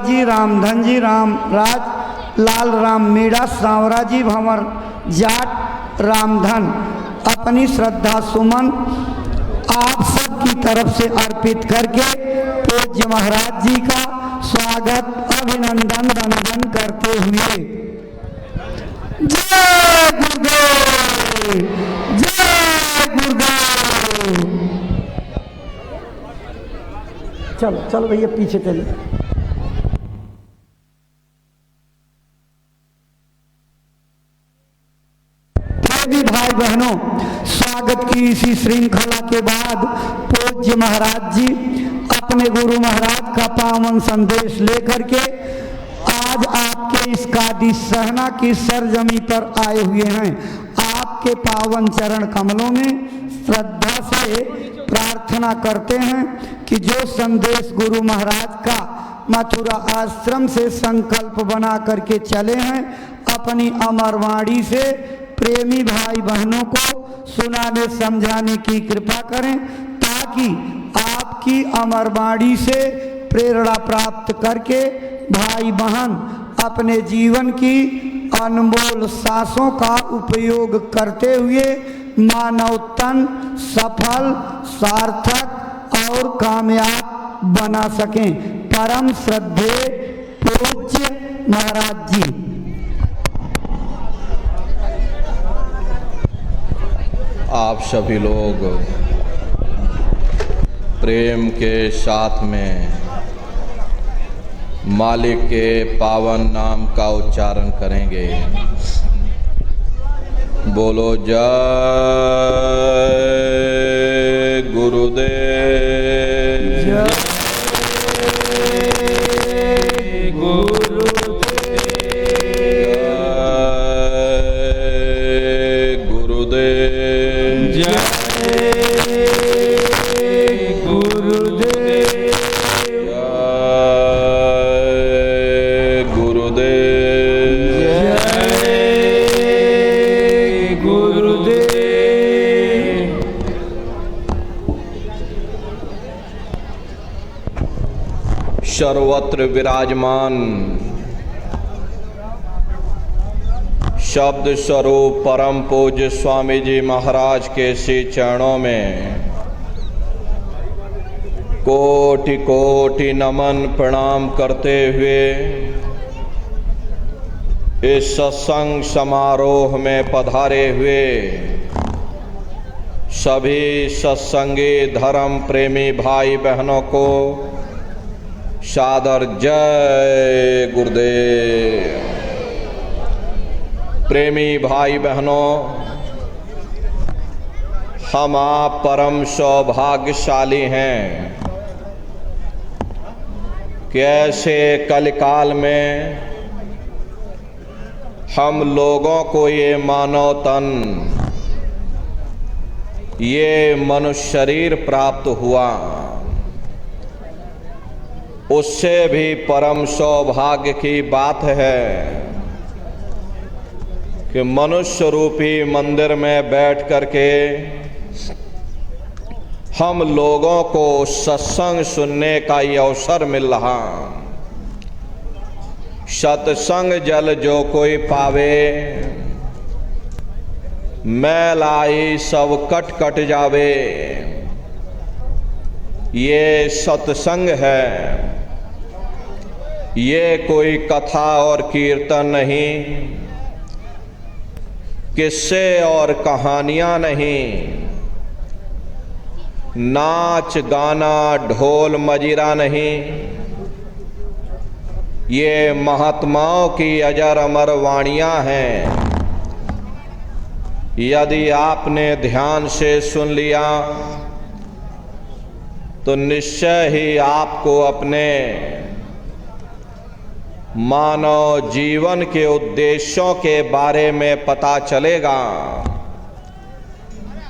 जी, रामधन जी, रामराज, लाल राम मीणा, सांवरा जी, भंवर जाट, रामधन अपनी श्रद्धा सुमन आप सबकी तरफ से अर्पित करके पूज्य महाराज जी का स्वागत अभिनंदन वंदन करते हुए जय गुरुदेव, जय गुरुदेव। चलो चलो भैया पीछे चलिए। भी भाई बहनों, स्वागत की इसी श्रृंखला के बाद पूज्य महाराज जी अपने गुरु महाराज का पावन संदेश लेकर के आज आपके इस कादी सहना की सरजमी पर आए हुए हैं। आपके पावन चरण कमलों में श्रद्धा से प्रार्थना करते हैं कि जो संदेश गुरु महाराज का मथुरा आश्रम से संकल्प बना करके चले हैं, अपनी अमर वाणी से प्रेमी भाई बहनों को सुनाने समझाने की कृपा करें, ताकि आपकी अमर वाणी से प्रेरणा प्राप्त करके भाई बहन अपने जीवन की अनमोल सांसों का उपयोग करते हुए मानव तन सफल, सार्थक और कामयाब बना सकें। परम श्रद्धेय पूज्य महाराज जी। आप सभी लोग प्रेम के साथ में मालिक के पावन नाम का उच्चारण करेंगे। बोलो जय गुरुदेव, जय सर्वत्र विराजमान शब्द स्वरूप परम पूज्य स्वामी जी महाराज के श्री चरणों में कोटि कोटि नमन प्रणाम करते हुए इस सत्संग समारोह में पधारे हुए सभी सत्संगी धर्म प्रेमी भाई बहनों को सादर जय गुरुदेव। प्रेमी भाई बहनों, हम आप परम सौभाग्यशाली हैं कि ऐसे कलिकाल में हम लोगों को ये मानव तन, ये मनुष्य शरीर प्राप्त हुआ। उससे भी परम सौभाग्य की बात है कि मनुष्य रूपी मंदिर में बैठ करके हम लोगों को सत्संग सुनने का ये अवसर मिल रहा। सत्संग जल जो कोई पावे, मैल आई सब कट कट जावे। ये सत्संग है, ये कोई कथा और कीर्तन नहीं, किस्से और कहानियां नहीं, नाच गाना ढोल मजीरा नहीं। ये महात्माओं की अजर अमर वाणियां हैं। यदि आपने ध्यान से सुन लिया तो निश्चय ही आपको अपने मानव जीवन के उद्देश्यों के बारे में पता चलेगा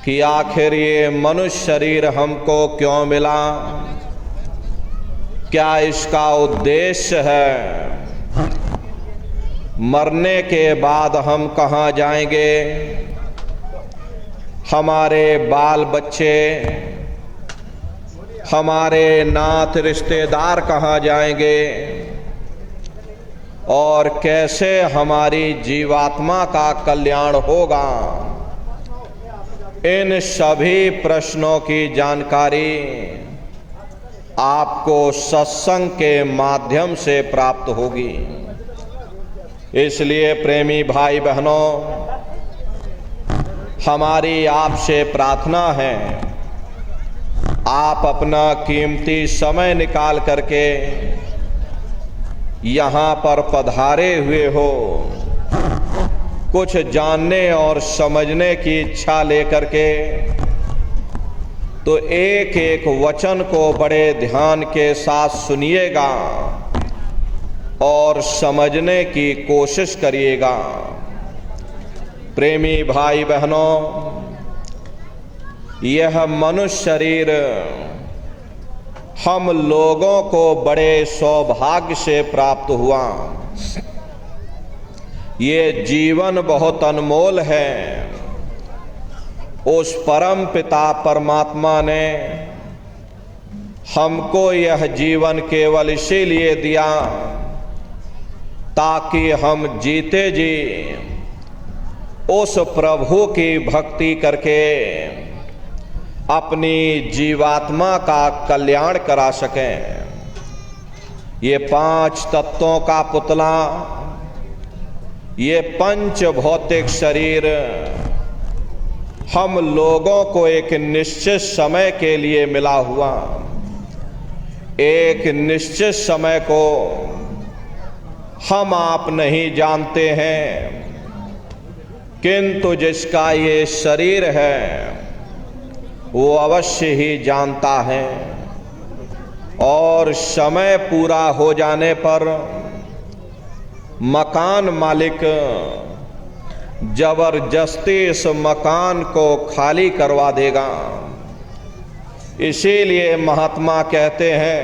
कि आखिर ये मनुष्य शरीर हमको क्यों मिला, क्या इसका उद्देश्य है, मरने के बाद हम कहाँ जाएंगे, हमारे बाल बच्चे, हमारे नात रिश्तेदार कहाँ जाएंगे, और कैसे हमारी जीवात्मा का कल्याण होगा, इन सभी प्रश्नों की जानकारी आपको सत्संग के माध्यम से प्राप्त होगी। इसलिए प्रेमी भाई बहनों, हमारी आपसे प्रार्थना है, आप अपना कीमती समय निकाल करके यहाँ पर पधारे हुए हो, कुछ जानने और समझने की इच्छा लेकर के, तो एक एक वचन को बड़े ध्यान के साथ सुनिएगा और समझने की कोशिश करिएगा। प्रेमी भाई बहनों, यह मनुष्य शरीर हम लोगों को बड़े सौभाग्य से प्राप्त हुआ। ये जीवन बहुत अनमोल है। उस परम पिता परमात्मा ने हमको यह जीवन केवल इसीलिए दिया ताकि हम जीते जी उस प्रभु की भक्ति करके अपनी जीवात्मा का कल्याण करा सकें। ये 5 तत्वों का पुतला, ये पंच भौतिक शरीर हम लोगों को एक निश्चित समय के लिए मिला हुआ, एक निश्चित समय को हम आप नहीं जानते हैं, किंतु जिसका ये शरीर है वो अवश्य ही जानता है। और समय पूरा हो जाने पर मकान मालिक जबरदस्ती इस मकान को खाली करवा देगा। इसीलिए महात्मा कहते हैं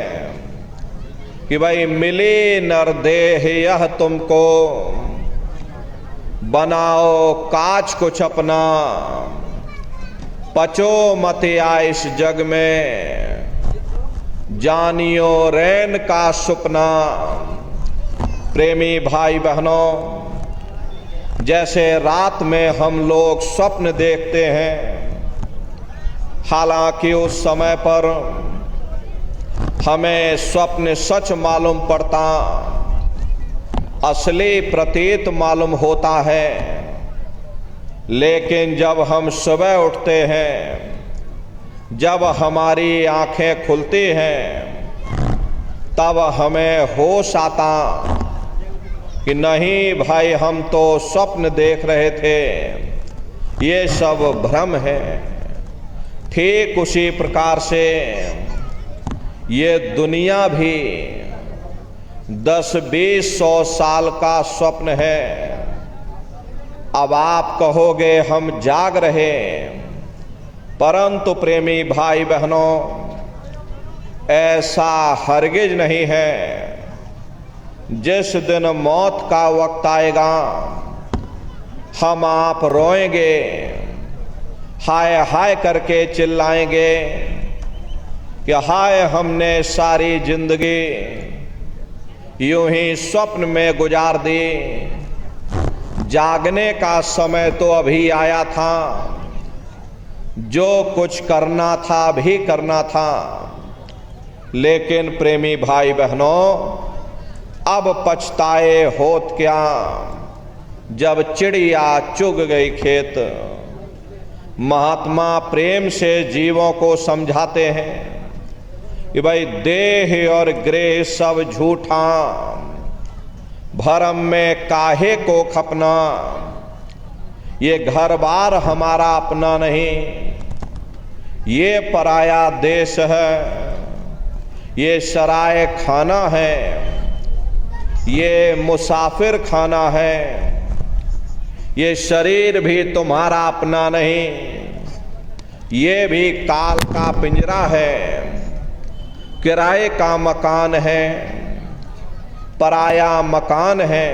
कि भाई मिली नरदेह यह तुमको, बनाओ काज कुछ अपना, पचो मत इस जग में, जानियो रैन का सुपना। प्रेमी भाई बहनों, जैसे रात में हम लोग स्वप्न देखते हैं, हालांकि उस समय पर हमें स्वप्न सच मालूम पड़ता, असली प्रतीत मालूम होता है, लेकिन जब हम सुबह उठते हैं, जब हमारी आंखें खुलती हैं, तब हमें होश आता कि नहीं भाई, हम तो स्वप्न देख रहे थे, ये सब भ्रम है। ठीक उसी प्रकार से ये दुनिया भी 10-20-100 साल का स्वप्न है। अब आप कहोगे हम जाग रहे, परंतु प्रेमी भाई बहनों, ऐसा हरगिज नहीं है। जिस दिन मौत का वक्त आएगा, हम आप रोएंगे, हाय हाय करके चिल्लाएंगे कि हाय, हमने सारी जिंदगी यूं ही स्वप्न में गुजार दी, जागने का समय तो अभी आया था, जो कुछ करना था अभी करना था। लेकिन प्रेमी भाई बहनों, अब पछताए होत क्या, जब चिड़िया चुग गई खेत। महात्मा प्रेम से जीवों को समझाते हैं कि भाई देह और गृह सब झूठा, भरम में काहे को खपना। ये घर बार हमारा अपना नहीं, ये पराया देश है, ये सराय खाना है, ये मुसाफिर खाना है, ये शरीर भी तुम्हारा अपना नहीं, ये भी काल का पिंजरा है, किराए का मकान है, पराया मकान है।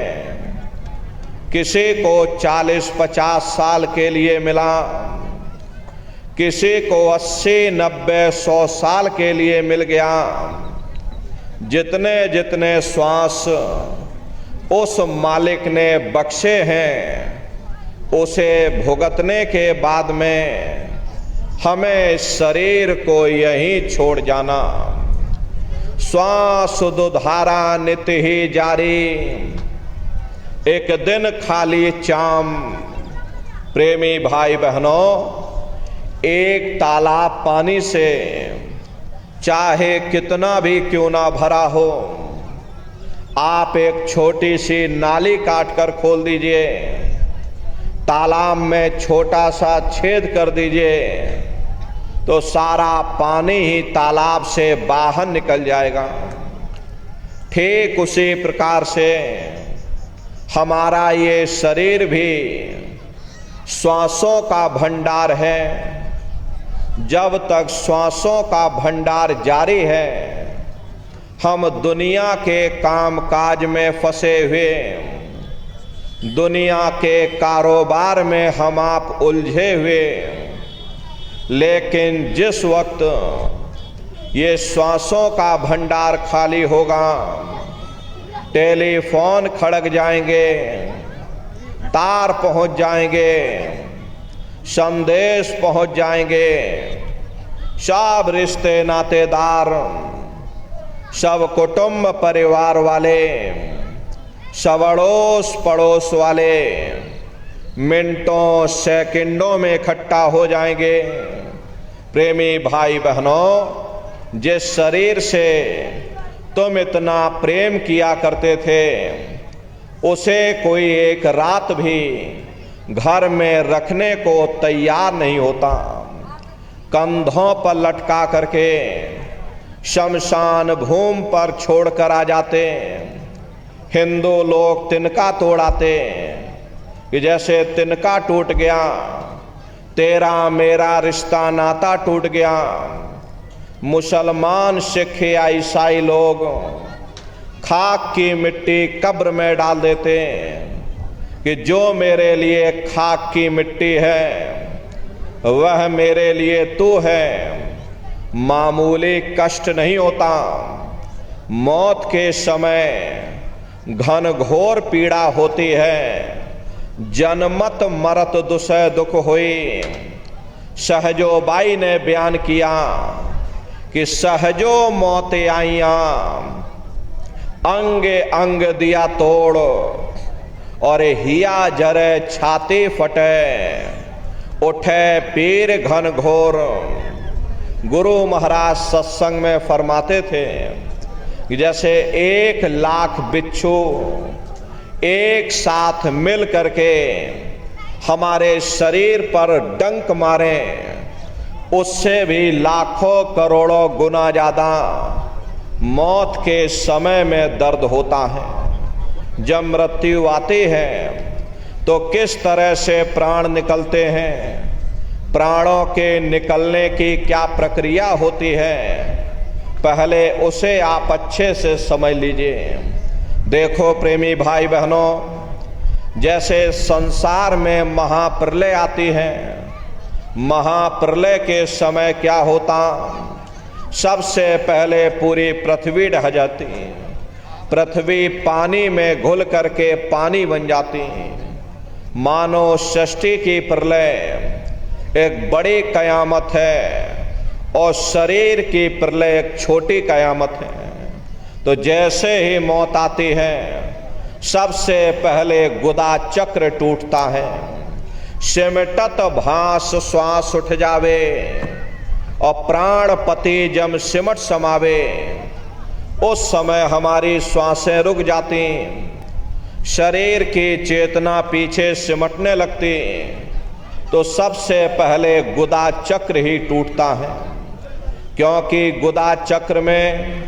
किसी को 40-50 साल के लिए मिला, किसी को 80-90-100 साल के लिए मिल गया। जितने जितने श्वास उस मालिक ने बख्शे हैं, उसे भुगतने के बाद में हमें शरीर को यहीं छोड़ जाना। श्वास दुधारा नित्य ही जारी, एक दिन खाली चाम। प्रेमी भाई बहनों, एक तालाब पानी से चाहे कितना भी क्यों ना भरा हो, आप एक छोटी सी नाली काट कर खोल दीजिए, तालाब में छोटा सा छेद कर दीजिए, तो सारा पानी ही तालाब से बाहर निकल जाएगा। ठीक उसी प्रकार से हमारा ये शरीर भी श्वासों का भंडार है। जब तक श्वासों का भंडार जारी है, हम दुनिया के काम काज में फंसे हुए, दुनिया के कारोबार में हम आप उलझे हुए। लेकिन जिस वक्त ये श्वासों का भंडार खाली होगा, टेलीफोन खड़क जाएंगे, तार पहुंच जाएंगे, संदेश पहुंच जाएंगे, सब रिश्ते नातेदार, सब कुटुंब परिवार वाले, सब अड़ोस पड़ोस वाले मिनटों सेकंडों में इकट्ठा हो जाएंगे। प्रेमी भाई बहनों, जिस शरीर से तुम इतना प्रेम किया करते थे, उसे कोई एक रात भी घर में रखने को तैयार नहीं होता। कंधों पर लटका करके शमशान भूमि पर छोड़कर आ जाते। हिंदू लोग तिनका तोड़ाते कि जैसे तिनका टूट गया, तेरा मेरा रिश्ता नाता टूट गया। मुसलमान सिख या ईसाई लोग खाक की मिट्टी कब्र में डाल देते कि जो मेरे लिए खाक की मिट्टी है, वह मेरे लिए तू है। मामूली कष्ट नहीं होता, मौत के समय घन घोर पीड़ा होती है। जनमत मरत दुसह दुख हुई। सहजोबाई ने बयान किया कि सहजो मौत आईया, अंग अंग दिया तोड़, और हिया जरे छाती फटे, उठे पीर घन घोर। गुरु महाराज सत्संग में फरमाते थे कि जैसे 1,00,000 बिच्छू एक साथ मिल करके हमारे शरीर पर डंक मारे, उससे भी लाखों करोड़ों गुना ज्यादा मौत के समय में दर्द होता है। जब मृत्यु आती है तो किस तरह से प्राण निकलते हैं, प्राणों के निकलने की क्या प्रक्रिया होती है, पहले उसे आप अच्छे से समझ लीजिए। देखो प्रेमी भाई बहनों, जैसे संसार में महाप्रलय आती है, महाप्रलय के समय क्या होता, सबसे पहले पूरी पृथ्वी ढह जाती, पृथ्वी पानी में घुल करके पानी बन जाती। मानो सृष्टि की प्रलय एक बड़ी कयामत है और शरीर की प्रलय एक छोटी कयामत है। तो जैसे ही मौत आती है, सबसे पहले गुदा चक्र टूटता है, सिमटत भास श्वास उठ जावे, और प्राण पति जम सिमट समावे। उस समय हमारी श्वासें रुक जाती, शरीर की चेतना पीछे सिमटने लगती। तो सबसे पहले गुदा चक्र ही टूटता है, क्योंकि गुदा चक्र में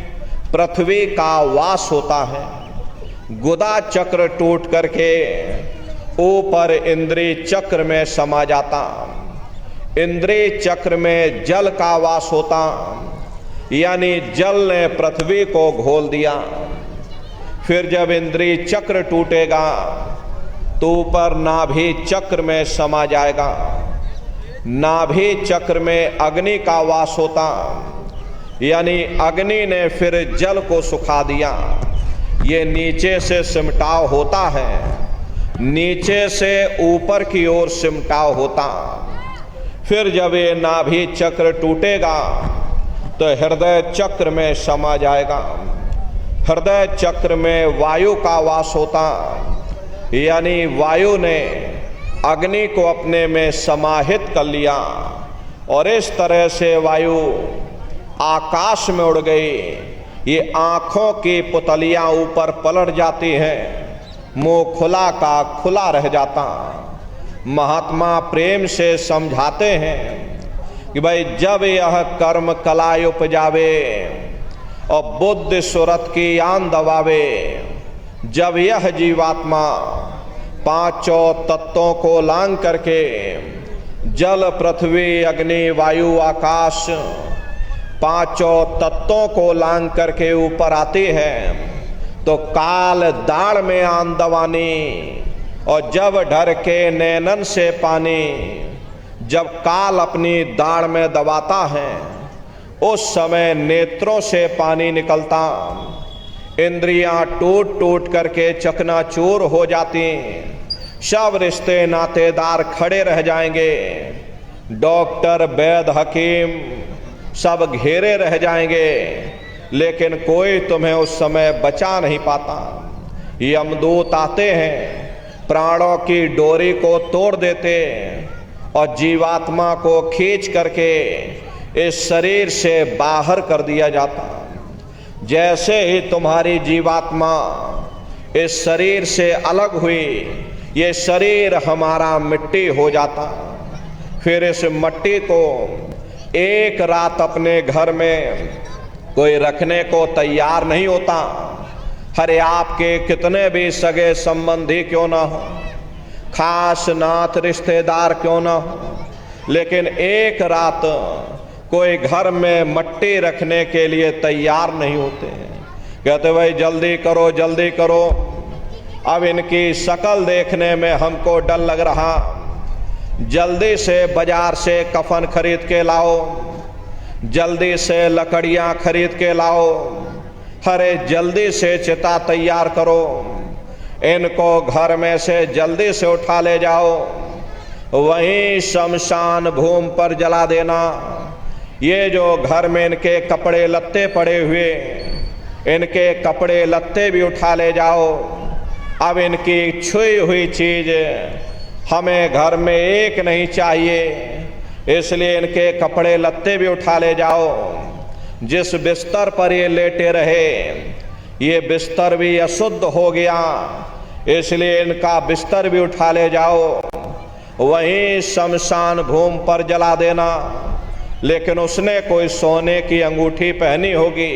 पृथ्वी का वास होता है। गुदा चक्र टूट करके ऊपर इंद्रिय चक्र में समा जाता, इंद्रिय चक्र में जल का वास होता, यानी जल ने पृथ्वी को घोल दिया। फिर जब इंद्रिय चक्र टूटेगा तो ऊपर नाभि चक्र में समा जाएगा। नाभि चक्र में अग्नि का वास होता, यानी अग्नि ने फिर जल को सुखा दिया। ये नीचे से सिमटाव होता है, नीचे से ऊपर की ओर सिमटाव होता। फिर जब ये नाभि चक्र टूटेगा तो हृदय चक्र में समा जाएगा। हृदय चक्र में वायु का वास होता, यानी वायु ने अग्नि को अपने में समाहित कर लिया और इस तरह से वायु आकाश में उड़ गई। ये आंखों की पुतलियां ऊपर पलट जाती हैं, मुंह खुला का खुला रह जाता। महात्मा प्रेम से समझाते हैं कि भाई जब यह कर्म कलाय उपजावे और बुद्धि सुरत की आन दबावे, जब यह जीवात्मा पांचों तत्वों को लांग करके जल पृथ्वी अग्नि वायु आकाश पांचों तत्वों को लांग करके ऊपर आती है तो काल दाढ़ में आन दवानी, और जब ढर के नैनन से पानी, जब काल अपनी दाढ़ में दबाता है उस समय नेत्रों से पानी निकलता, इंद्रियां टूट टूट करके चकनाचूर हो जाती, सब रिश्ते नातेदार खड़े रह जाएंगे, डॉक्टर वैद्य हकीम सब घेरे रह जाएंगे, लेकिन कोई तुम्हें उस समय बचा नहीं पाता। यमदूत आते हैं, प्राणों की डोरी को तोड़ देते और जीवात्मा को खींच करके इस शरीर से बाहर कर दिया जाता। जैसे ही तुम्हारी जीवात्मा इस शरीर से अलग हुई, ये शरीर हमारा मिट्टी हो जाता। फिर इस मिट्टी को एक रात अपने घर में कोई रखने को तैयार नहीं होता। हरे आपके कितने भी सगे संबंधी क्यों ना हो, खास नाथ रिश्तेदार क्यों ना हो, लेकिन एक रात कोई घर में मट्टी रखने के लिए तैयार नहीं होते हैं। कहते भाई जल्दी करो जल्दी करो, अब इनकी शक्ल देखने में हमको डर लग रहा, जल्दी से बाजार से कफन खरीद के लाओ, जल्दी से लकड़ियां खरीद के लाओ, अरे जल्दी से चिता तैयार करो, इनको घर में से जल्दी से उठा ले जाओ, वहीं शमशान भूमि पर जला देना। ये जो घर में इनके कपड़े लत्ते पड़े हुए, इनके कपड़े लत्ते भी उठा ले जाओ। अब इनकी छुई हुई चीज हमें घर में एक नहीं चाहिए, इसलिए इनके कपड़े लत्ते भी उठा ले जाओ। जिस बिस्तर पर ये लेटे रहे, ये बिस्तर भी अशुद्ध हो गया, इसलिए इनका बिस्तर भी उठा ले जाओ, वहीं शमशान भूमि पर जला देना। लेकिन उसने कोई सोने की अंगूठी पहनी होगी,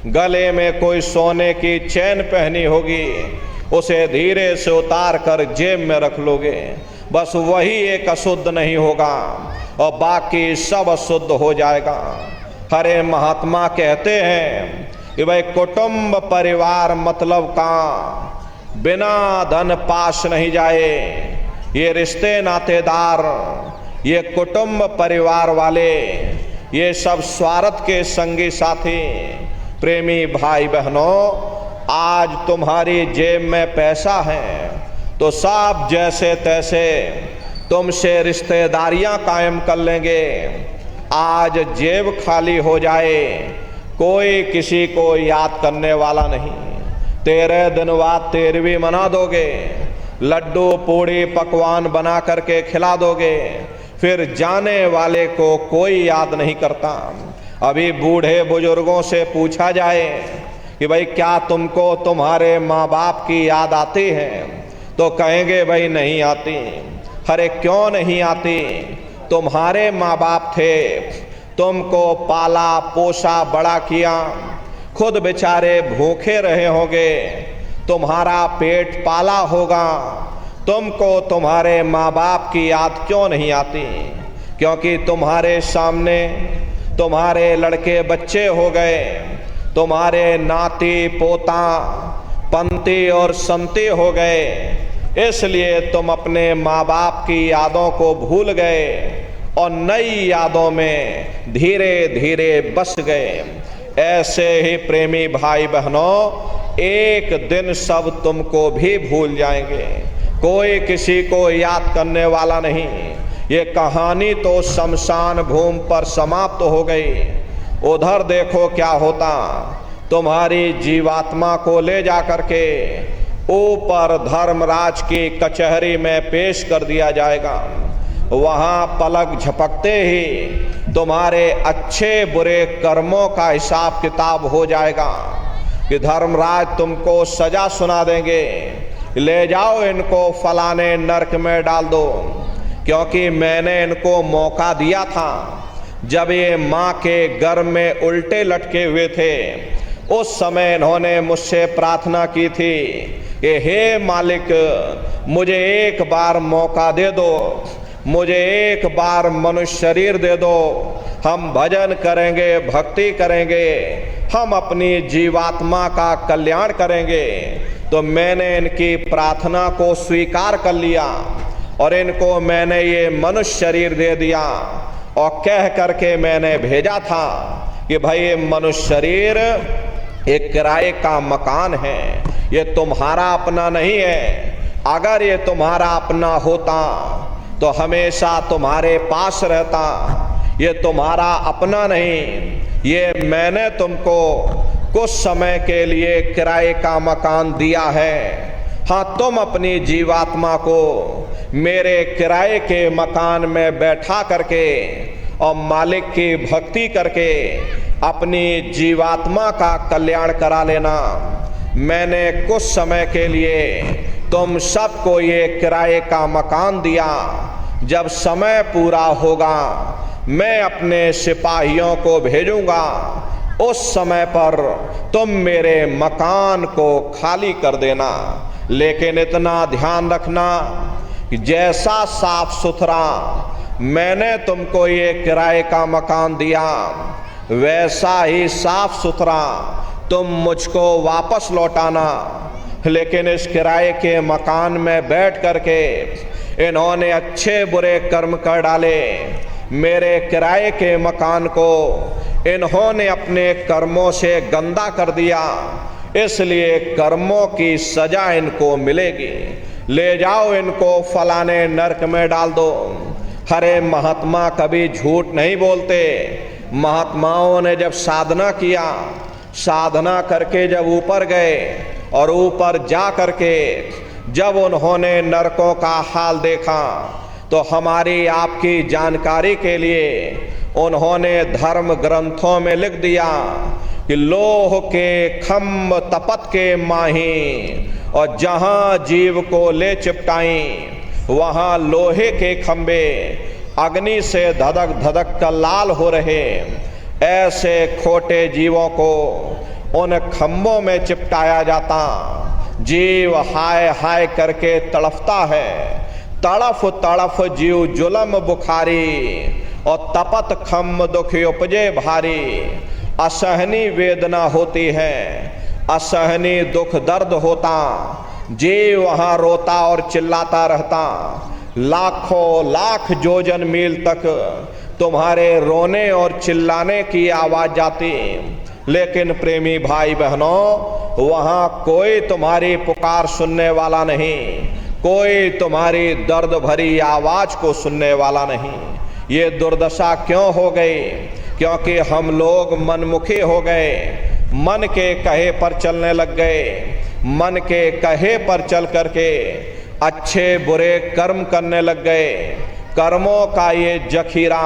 गले में कोई सोने की चैन पहनी होगी, उसे धीरे से उतार कर जेब में रख लोगे, बस वही एक अशुद्ध नहीं होगा और बाकी सब अशुद्ध हो जाएगा। हरे महात्मा कहते हैं कि भाई कुटुंब परिवार मतलब का बिना धन पास नहीं जाए। ये रिश्ते नातेदार, ये कुटुंब परिवार वाले, ये सब स्वार्थ के संगी साथी। प्रेमी भाई बहनों, आज तुम्हारी जेब में पैसा है तो सब जैसे तैसे तुमसे रिश्तेदारियां कायम कर लेंगे। आज जेब खाली हो जाए, कोई किसी को याद करने वाला नहीं। 13 दिन बाद 13वीं मना दोगे, लड्डू पूड़ी पकवान बना करके खिला दोगे, फिर जाने वाले को कोई याद नहीं करता। अभी बूढ़े बुजुर्गों से पूछा जाए कि भाई क्या तुमको तुम्हारे माँ बाप की याद आती है, तो कहेंगे भाई नहीं आती। अरे क्यों नहीं आती? तुम्हारे माँ बाप थे, तुमको पाला पोसा बड़ा किया, खुद बेचारे भूखे रहे होंगे, तुम्हारा पेट पाला होगा, तुमको तुम्हारे माँ बाप की याद क्यों नहीं आती? क्योंकि तुम्हारे सामने तुम्हारे लड़के बच्चे हो गए, तुम्हारे नाती पोता पंती और संती हो गए, इसलिए तुम अपने माँ बाप की यादों को भूल गए और नई यादों में धीरे धीरे बस गए। ऐसे ही प्रेमी भाई बहनों, एक दिन सब तुमको भी भूल जाएंगे, कोई किसी को याद करने वाला नहीं। ये कहानी तो शमशान भूमि पर समाप्त हो गई। उधर देखो क्या होता, तुम्हारी जीवात्मा को ले जा करके ऊपर धर्मराज की कचहरी में पेश कर दिया जाएगा। वहां पलक झपकते ही तुम्हारे अच्छे बुरे कर्मों का हिसाब किताब हो जाएगा कि धर्मराज तुमको सजा सुना देंगे, ले जाओ इनको फलाने नरक में डाल दो। क्योंकि मैंने इनको मौका दिया था जब ये माँ के गर्भ में उल्टे लटके हुए थे, उस समय इन्होंने मुझसे प्रार्थना की थी कि हे मालिक, मुझे एक बार मौका दे दो, मुझे एक बार मनुष्य शरीर दे दो, हम भजन करेंगे, भक्ति करेंगे, हम अपनी जीवात्मा का कल्याण करेंगे। तो मैंने इनकी प्रार्थना को स्वीकार कर लिया और इनको मैंने ये मनुष्य शरीर दे दिया और कह करके मैंने भेजा था कि भाई ये मनुष्य शरीर एक किराए का मकान है, ये तुम्हारा अपना नहीं है। अगर ये तुम्हारा अपना होता तो हमेशा तुम्हारे पास रहता, ये तुम्हारा अपना नहीं, ये मैंने तुमको कुछ समय के लिए किराए का मकान दिया है। हाँ, तुम अपनी जीवात्मा को मेरे किराए के मकान में बैठा करके और मालिक की भक्ति करके अपनी जीवात्मा का कल्याण करा लेना। मैंने कुछ समय के लिए तुम सबको ये किराए का मकान दिया, जब समय पूरा होगा मैं अपने सिपाहियों को भेजूंगा, उस समय पर तुम मेरे मकान को खाली कर देना। लेकिन इतना ध्यान रखना कि जैसा साफ सुथरा मैंने तुमको ये किराए का मकान दिया, वैसा ही साफ सुथरा तुम मुझको वापस लौटाना। लेकिन इस किराए के मकान में बैठ करके इन्होंने अच्छे बुरे कर्म कर डाले, मेरे किराए के मकान को इन्होंने अपने कर्मों से गंदा कर दिया, इसलिए कर्मों की सजा इनको मिलेगी। ले जाओ इनको फलाने नरक में डाल दो। हरे महात्मा कभी झूठ नहीं बोलते। महात्माओं ने जब साधना किया, साधना करके जब ऊपर गए और ऊपर जा करके जब उन्होंने नरकों का हाल देखा, तो हमारी आपकी जानकारी के लिए उन्होंने धर्म ग्रंथों में लिख दिया कि लोह के खम्भ तपत के माही, और जहाँ जीव को ले चिपटाई वहाँ लोहे के खम्भे अग्नि से धधक धधक कर लाल हो रहे। ऐसे खोटे जीवों को उन खम्भों में चिपटाया जाता, जीव हाय हाय करके तड़फता है। तड़फ तड़फ जीव जुलम बुखारी, और तपत खम्भ दुख उपजे भारी। असहनी वेदना होती है, असहनी दुख दर्द होता, जीव वहाँ रोता और चिल्लाता रहता। लाखों लाख जोजन मील तक तुम्हारे रोने और चिल्लाने की आवाज जाती, लेकिन प्रेमी भाई बहनों, वहाँ कोई तुम्हारी पुकार सुनने वाला नहीं, कोई तुम्हारी दर्द भरी आवाज को सुनने वाला नहीं। ये दुर्दशा क्यों हो गई? क्योंकि हम लोग मनमुखी हो गए, मन के कहे पर चलने लग गए। मन के कहे पर चल करके अच्छे बुरे कर्म करने लग गए। कर्मों का ये जखीरा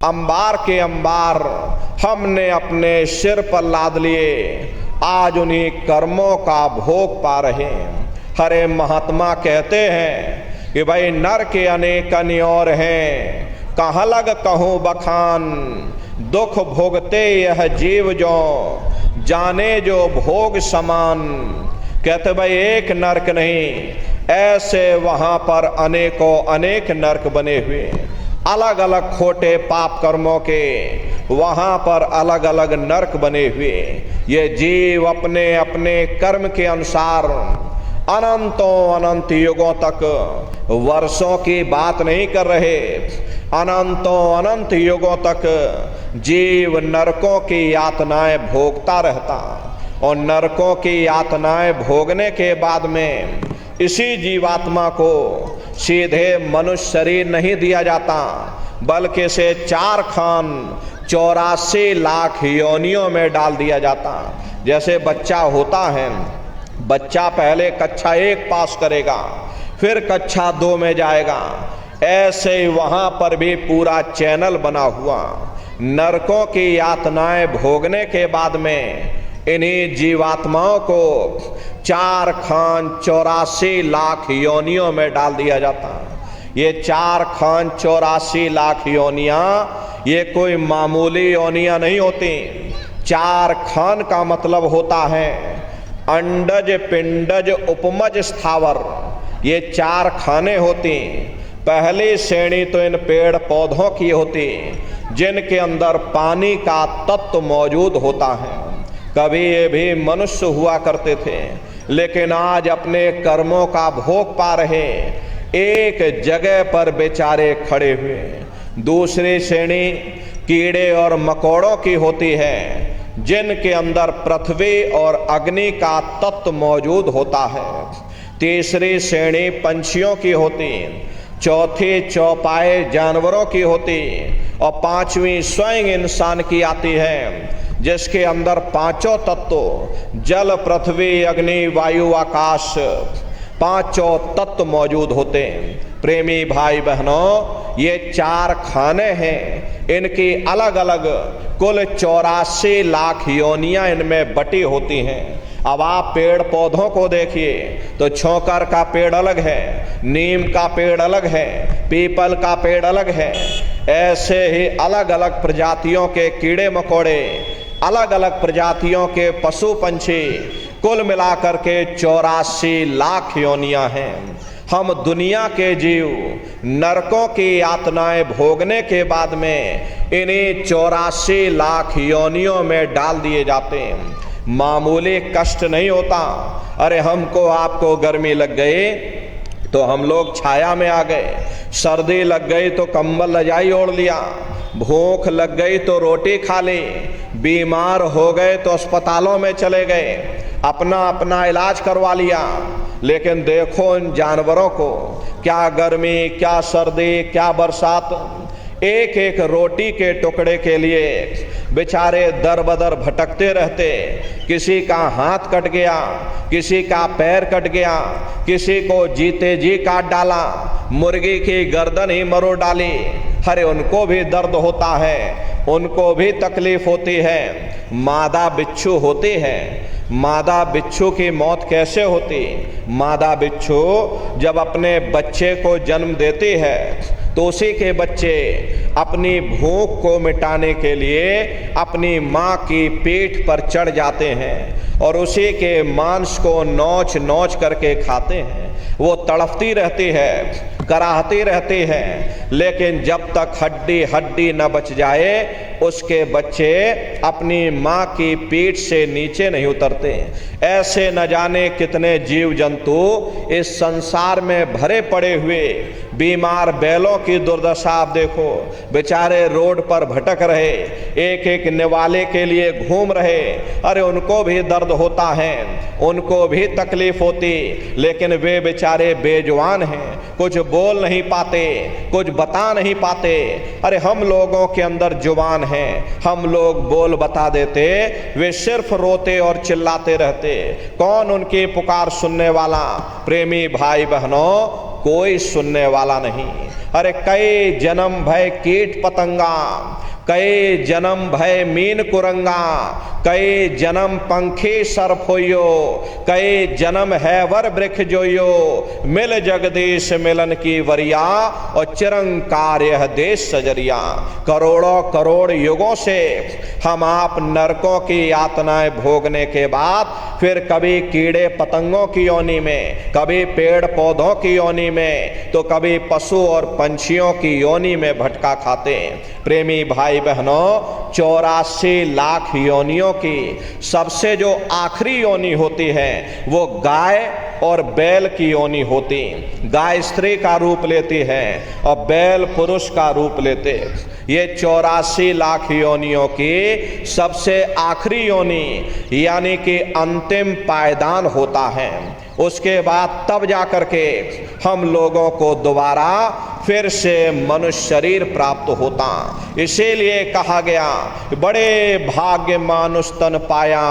अंबार के अंबार हमने अपने सिर पर लाद लिए, आज उन्हीं कर्मों का भोग पा रहे हैं। हरे महात्मा कहते हैं कि भाई नर के अनेक अन्योर हैं, कहाँ लग कहूँ बखान। दुख भोगते यह जीव जो जाने जो भोग समान। कहते भाई एक नरक नहीं, ऐसे वहाँ पर अनेकों अनेक नरक बने हुए, अलग अलग खोटे पाप कर्मों के वहाँ पर अलग अलग नरक बने हुए। ये जीव अपने अपने कर्म के अनुसार अनंतों अनंत युगों तक, वर्षों की बात नहीं कर रहे, अनंतों अनंत युगों तक जीव नरकों की यातनाएं भोगता रहता। और नरकों की यातनाएं भोगने के बाद में इसी जीवात्मा को सीधे मनुष्य शरीर नहीं दिया जाता, बल्कि इसे 4 खान 84 लाख योनियों में डाल दिया जाता। जैसे बच्चा होता है, बच्चा पहले कक्षा 1 पास करेगा, फिर कक्षा 2 में जाएगा, ऐसे ही वहां पर भी पूरा चैनल बना हुआ। नरकों की यातनाएं भोगने के बाद में इन्हीं जीवात्माओं को 4 खान 84 लाख योनियों में डाल दिया जाता। ये 4 खान 84 लाख योनियां ये कोई मामूली योनियां नहीं होती। 4 खान का मतलब होता है अंडज पिंडज उपमज स्थावर, ये 4 खाने होती। पहली श्रेणी तो इन पेड़ पौधों की होती जिनके अंदर पानी का तत्व मौजूद होता है। कभी ये भी मनुष्य हुआ करते थे, लेकिन आज अपने कर्मों का भोग पा रहे, एक जगह पर बेचारे खड़े हुए। दूसरी श्रेणी कीड़े और मकोड़ों की होती है जिनके अंदर पृथ्वी और अग्नि का तत्व मौजूद होता है। तीसरी श्रेणी पंछियों की होती, चौथी चौपाए जानवरों की होती, और 5वीं स्वयं इंसान की आती है जिसके अंदर 5 तत्व जल पृथ्वी अग्नि वायु आकाश 5 तत्व मौजूद होते हैं। प्रेमी भाई बहनों, ये 4 खाने हैं, इनकी अलग अलग कुल 84 लाख योनियां इनमें बटी होती हैं। अब आप पेड़ पौधों को देखिए तो छोकर का पेड़ अलग है, नीम का पेड़ अलग है, पीपल का पेड़ अलग है। ऐसे ही अलग अलग प्रजातियों के कीड़े मकोड़े, अलग अलग प्रजातियों के पशु पंछी, कुल मिलाकर के 84 लाख योनियां हैं। हम दुनिया के जीव नरकों की यातनाएं भोगने के बाद में इन्हीं 84 लाख योनियों में डाल दिए जाते हैं। मामूली कष्ट नहीं होता। अरे हमको आपको गर्मी लग गई तो हम लोग छाया में आ गए, सर्दी लग गई तो कंबल रजाई ओढ़ लिया, भूख लग गई तो रोटी खा ली, बीमार हो गए तो अस्पतालों में चले गए, अपना अपना इलाज करवा लिया। लेकिन देखो इन जानवरों को, क्या गर्मी, क्या सर्दी, क्या बरसात, एक एक रोटी के टुकड़े के लिए बेचारे दर बदर भटकते रहते। किसी का हाथ कट गया, किसी का पैर कट गया, किसी को जीते जी काट डाला, मुर्गी की गर्दन ही मरोड़ डाली। अरे उनको भी दर्द होता है, उनको भी तकलीफ होती है। मादा बिच्छू होती है, मादा बिच्छू की मौत कैसे होती? मादा बिच्छू जब अपने बच्चे को जन्म देती है तो उसी के बच्चे अपनी भूख को मिटाने के लिए अपनी माँ की पीठ पर चढ़ जाते हैं और उसी के मांस को नोच नोच करके खाते हैं। वो तड़पती रहती है, कराहती रहती है, लेकिन जब तक हड्डी हड्डी न बच जाए उसके बच्चे अपनी माँ की पीठ से नीचे नहीं उतरते। ऐसे न जाने कितने जीव जंतु इस संसार में भरे पड़े हुए। बीमार बैलों की दुर्दशा आप देखो, बेचारे रोड पर भटक रहे, एक एक निवाले के लिए घूम रहे। अरे उनको भी दर्द होता है, उनको भी तकलीफ होती, लेकिन वे बेचारे बेजुबान हैं, कुछ बोल नहीं पाते, कुछ बता नहीं पाते। अरे हम लोगों के अंदर जुबान है, हम लोग बोल बता देते, वे सिर्फ रोते और चिल्लाते रहते। कौन उनकी पुकार सुनने वाला? प्रेमी भाई बहनों, कोई सुनने वाला नहीं। अरे कई जन्म भय कीट पतंगा, कई जन्म भय मीन कुरंगा, कई जन्म पंखी सर्प होइयो, कई जन्म है वर वृक्ष जोइयो, मिल जगदीश मिलन की वरिया और चिरंकार यह देश सजरिया। करोड़ों करोड़ युगों से हम आप नरकों की यातनाएं भोगने के बाद फिर कभी कीड़े पतंगों की योनि में, कभी पेड़ पौधों की योनि में, तो कभी पशु और पंछियों की योनि में भटका खाते हैं। प्रेमी भाई भाई बहनों, 84 लाख योनियों की सबसे जो आखिरी योनि होती है वो गाय और बैल की योनि होती। गाय स्त्री का रूप लेती है और बैल पुरुष का रूप लेते। ये 84 लाख योनियों की सबसे आखिरी योनि यानी कि अंतिम पायदान होता है। उसके बाद तब जा कर के हम लोगों को दोबारा फिर से मनुष्य शरीर प्राप्त होता। इसीलिए कहा गया बड़े भाग्य मानुष तन पाया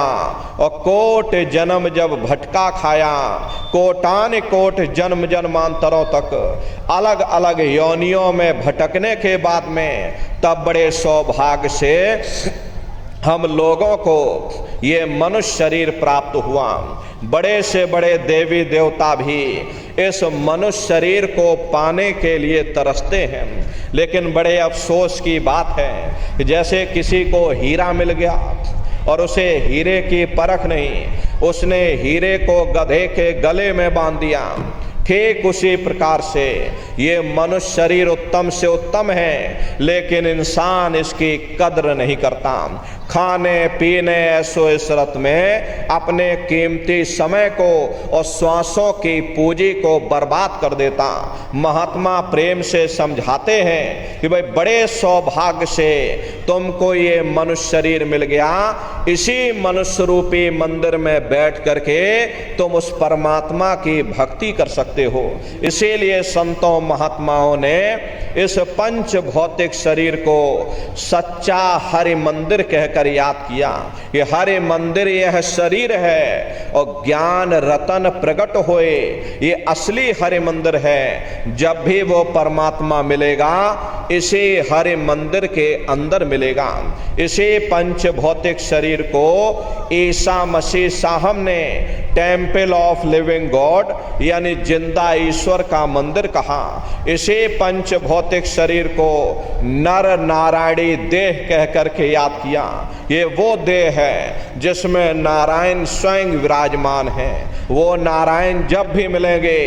और कोट जन्म जब भटका खाया, कोटान कोट जन्म जन्मांतरों तक अलग अलग योनियों में भटकने के बाद में तब बड़े सौभाग्य से हम लोगों को ये मनुष्य शरीर प्राप्त हुआ। बड़े से बड़े देवी देवता भी इस मनुष्य शरीर को पाने के लिए तरसते हैं, लेकिन बड़े अफसोस की बात है कि जैसे किसी को हीरा मिल गया और उसे हीरे की परख नहीं, उसने हीरे को गधे के गले में बांध दिया। ठीक उसी प्रकार से ये मनुष्य शरीर उत्तम से उत्तम है, लेकिन इंसान इसकी कद्र नहीं करता। खाने पीने ऐसो इशरत में अपने कीमती समय को और श्वासों की पूंजी को बर्बाद कर देता। महात्मा प्रेम से समझाते हैं कि भाई बड़े सौभाग्य से तुमको ये मनुष्य शरीर मिल गया, इसी मनुष्य रूपी मंदिर में बैठ करके तुम उस परमात्मा की भक्ति कर सकते हो। इसीलिए संतों महात्माओं ने इस पंच भौतिक शरीर को सच्चा हरि मंदिर कहकर याद किया। ये हरि मंदिर यह शरीर है और ज्ञान रतन प्रकट होए ये असली हरि मंदिर है। जब भी वो परमात्मा मिलेगा इसी हरि मंदिर के अंदर मिलेगा। इसी पंच भौतिक शरीर को ईसा मसीह साहब ने टेम्पल ऑफ लिविंग गॉड यानी जिंदा ईश्वर का मंदिर कहा। इसी पंच भौतिक शरीर को नर नारायणी देह कह करके याद किया। ये वो देह है जिसमें नारायण स्वयं विराजमान है। वो नारायण जब भी मिलेंगे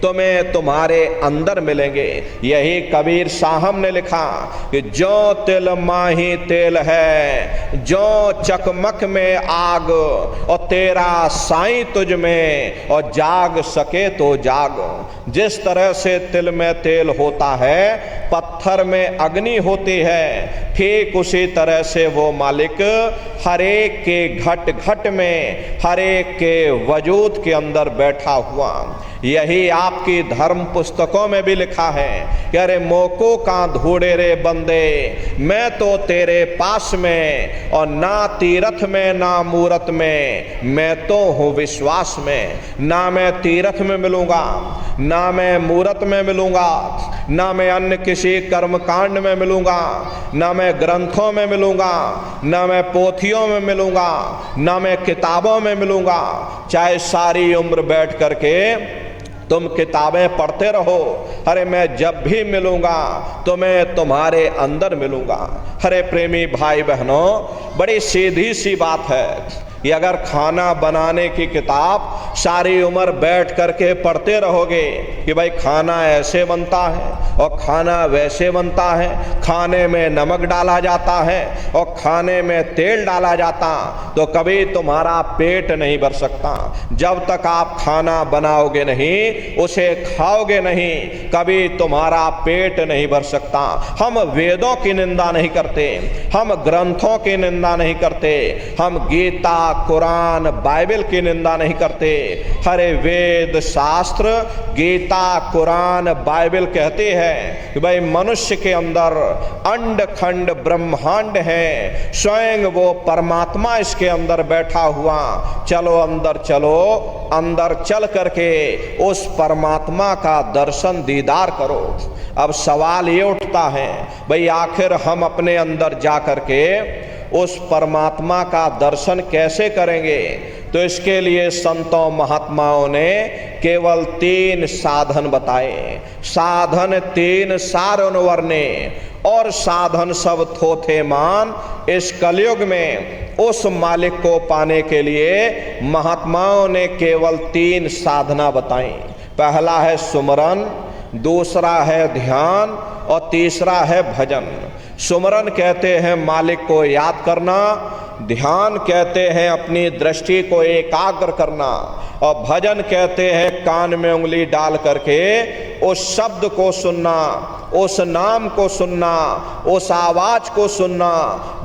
तुम्हें तुम्हारे अंदर मिलेंगे। यही कबीर साहब ने लिखा कि जो तिल माही तेल है, जो चकमक में आग और तेरा साईं तुझ में और जाग सके तो जाग। जिस तरह से तिल में तेल होता है, पत्थर में अग्नि होती है, ठीक उसी तरह से वो मालिक हरेक के घट घट में हरेक के वजूद के अंदर बैठा हुआ। यही आपकी धर्म पुस्तकों में भी लिखा है कि अरे मोको का ढूंढे रे बंदे, मैं तो तेरे पास में और ना तीरथ में ना मूरत में, मैं तो हूँ विश्वास में। ना मैं तीरथ में मिलूंगा, ना मैं मूरत में मिलूंगा, ना मैं अन्य किसी कर्मकांड में मिलूंगा, ना मैं ग्रंथों में मिलूंगा, ना मैं पोथियों में मिलूंगा, ना मैं किताबों में मिलूंगा। चाहे सारी उम्र बैठ करके तुम किताबें पढ़ते रहो, अरे मैं जब भी मिलूंगा तो मैं तुम्हारे अंदर मिलूंगा। अरे प्रेमी भाई बहनों, बड़ी सीधी सी बात है कि अगर खाना बनाने की किताब सारी उम्र बैठ करके पढ़ते रहोगे कि भाई खाना ऐसे बनता है और खाना वैसे बनता है, खाने में नमक डाला जाता है और खाने में तेल डाला जाता, तो कभी तुम्हारा पेट नहीं भर सकता। जब तक आप खाना बनाओगे नहीं, उसे खाओगे नहीं, कभी तुम्हारा पेट नहीं भर सकता। हम वेदों की निंदा नहीं करते, हम ग्रंथों की निंदा नहीं करते, हम गीता कुरान बाइबल की निंदा नहीं करते। हरे वेद शास्त्र गीता कुरान बाइबल कहते हैं कि भाई मनुष्य के अंदर अंड खंड ब्रह्मांड है, स्वयं वो परमात्मा इसके अंदर बैठा हुआ। चलो अंदर चलो, अंदर चल करके उस परमात्मा का दर्शन दीदार करो। अब सवाल ये उठता है भाई आखिर हम अपने अंदर जा करके उस परमात्मा का दर्शन कैसे करेंगे? तो इसके लिए संतों महात्माओं ने केवल 3 साधन बताए। साधन 3 सारण वर्णे और साधन सब थोथे मान। इस कलयुग में उस मालिक को पाने के लिए महात्माओं ने केवल 3 साधना बताई। पहला है सुमरन, दूसरा है ध्यान और तीसरा है भजन। सुमरन कहते हैं मालिक को याद करना, ध्यान कहते हैं अपनी दृष्टि को एकाग्र करना, और भजन कहते हैं कान में उंगली डाल करके उस शब्द को सुनना, उस नाम को सुनना, उस आवाज को सुनना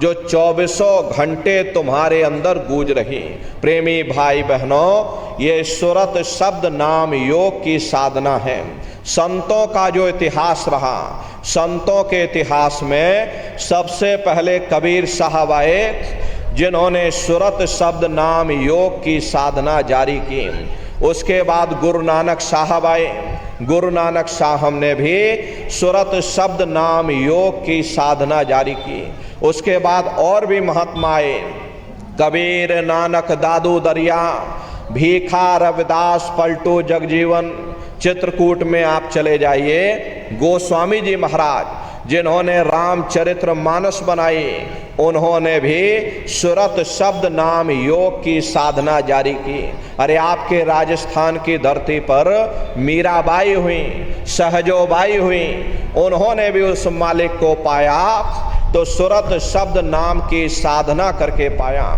जो 24 घंटे तुम्हारे अंदर गूंज रही। प्रेमी भाई बहनों, ये सुरत शब्द नाम योग की साधना है। संतों का जो इतिहास रहा, संतों के इतिहास में सबसे पहले कबीर साहब आए, जिन्होंने सुरत शब्द नाम योग की साधना जारी की। उसके बाद गुरु नानक साहब आए, गुरु नानक साहब ने भी सुरत शब्द नाम योग की साधना जारी की। उसके बाद और भी महात्मा आए, कबीर, नानक, दादू दरिया, भीखा, रविदास, पलटू, जगजीवन। चित्रकूट में आप चले जाइए, गोस्वामी जी महाराज जिन्होंने रामचरित्र मानस बनाई, उन्होंने भी सुरत शब्द नाम योग की साधना जारी की। अरे आपके राजस्थान की धरती पर मीराबाई हुई, सहजोबाई हुई, उन्होंने भी उस मालिक को पाया तो सुरत शब्द नाम की साधना करके पाया।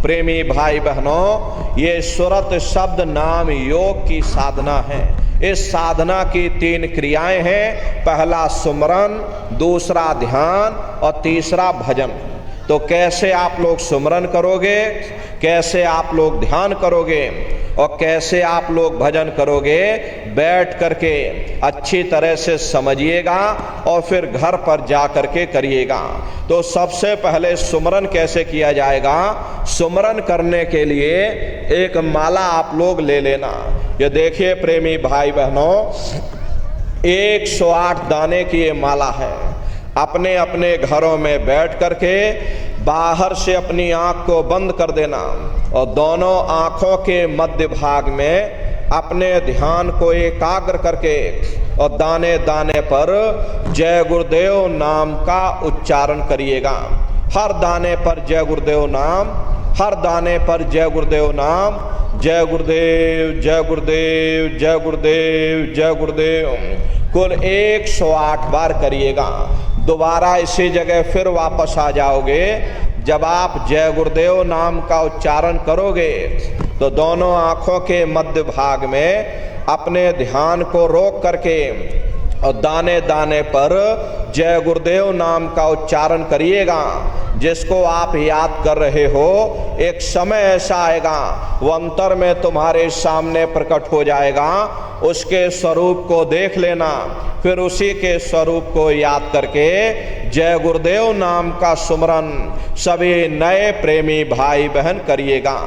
प्रेमी भाई बहनों, ये सुरत शब्द नाम योग की साधना है। इस साधना की 3 क्रियाएं हैं, पहला सुमरन, दूसरा ध्यान और तीसरा भजन। तो कैसे आप लोग सुमरन करोगे, कैसे आप लोग ध्यान करोगे और कैसे आप लोग भजन करोगे, बैठ करके अच्छी तरह से समझिएगा और फिर घर पर जा करके करिएगा। तो सबसे पहले सुमरन कैसे किया जाएगा, सुमरन करने के लिए एक माला आप लोग ले लेना। ये देखिए प्रेमी भाई बहनों, 108 दाने की ये माला है। अपने अपने घरों में बैठ करके बाहर से अपनी आंख को बंद कर देना और दोनों आंखों के मध्य भाग में अपने ध्यान को एकाग्र करके और दाने दाने पर जय गुरुदेव नाम का उच्चारण करिएगा। हर दाने पर जय गुरुदेव नाम, हर दाने पर जय गुरुदेव नाम, जय गुरुदेव, जय गुरुदेव, जय गुरुदेव, जय गुरुदेव, कुल 108 बार करिएगा। दोबारा इसी जगह फिर वापस आ जाओगे। जब आप जय गुरुदेव नाम का उच्चारण करोगे तो दोनों आंखों के मध्य भाग में अपने ध्यान को रोक करके और दाने दाने पर जय गुरुदेव नाम का उच्चारण करिएगा। जिसको आप याद कर रहे हो, एक समय ऐसा आएगा वो अंतर में तुम्हारे सामने प्रकट हो जाएगा। उसके स्वरूप को देख लेना, फिर उसी के स्वरूप को याद करके जय गुरुदेव नाम का सुमरन सभी नए प्रेमी भाई बहन करिएगा।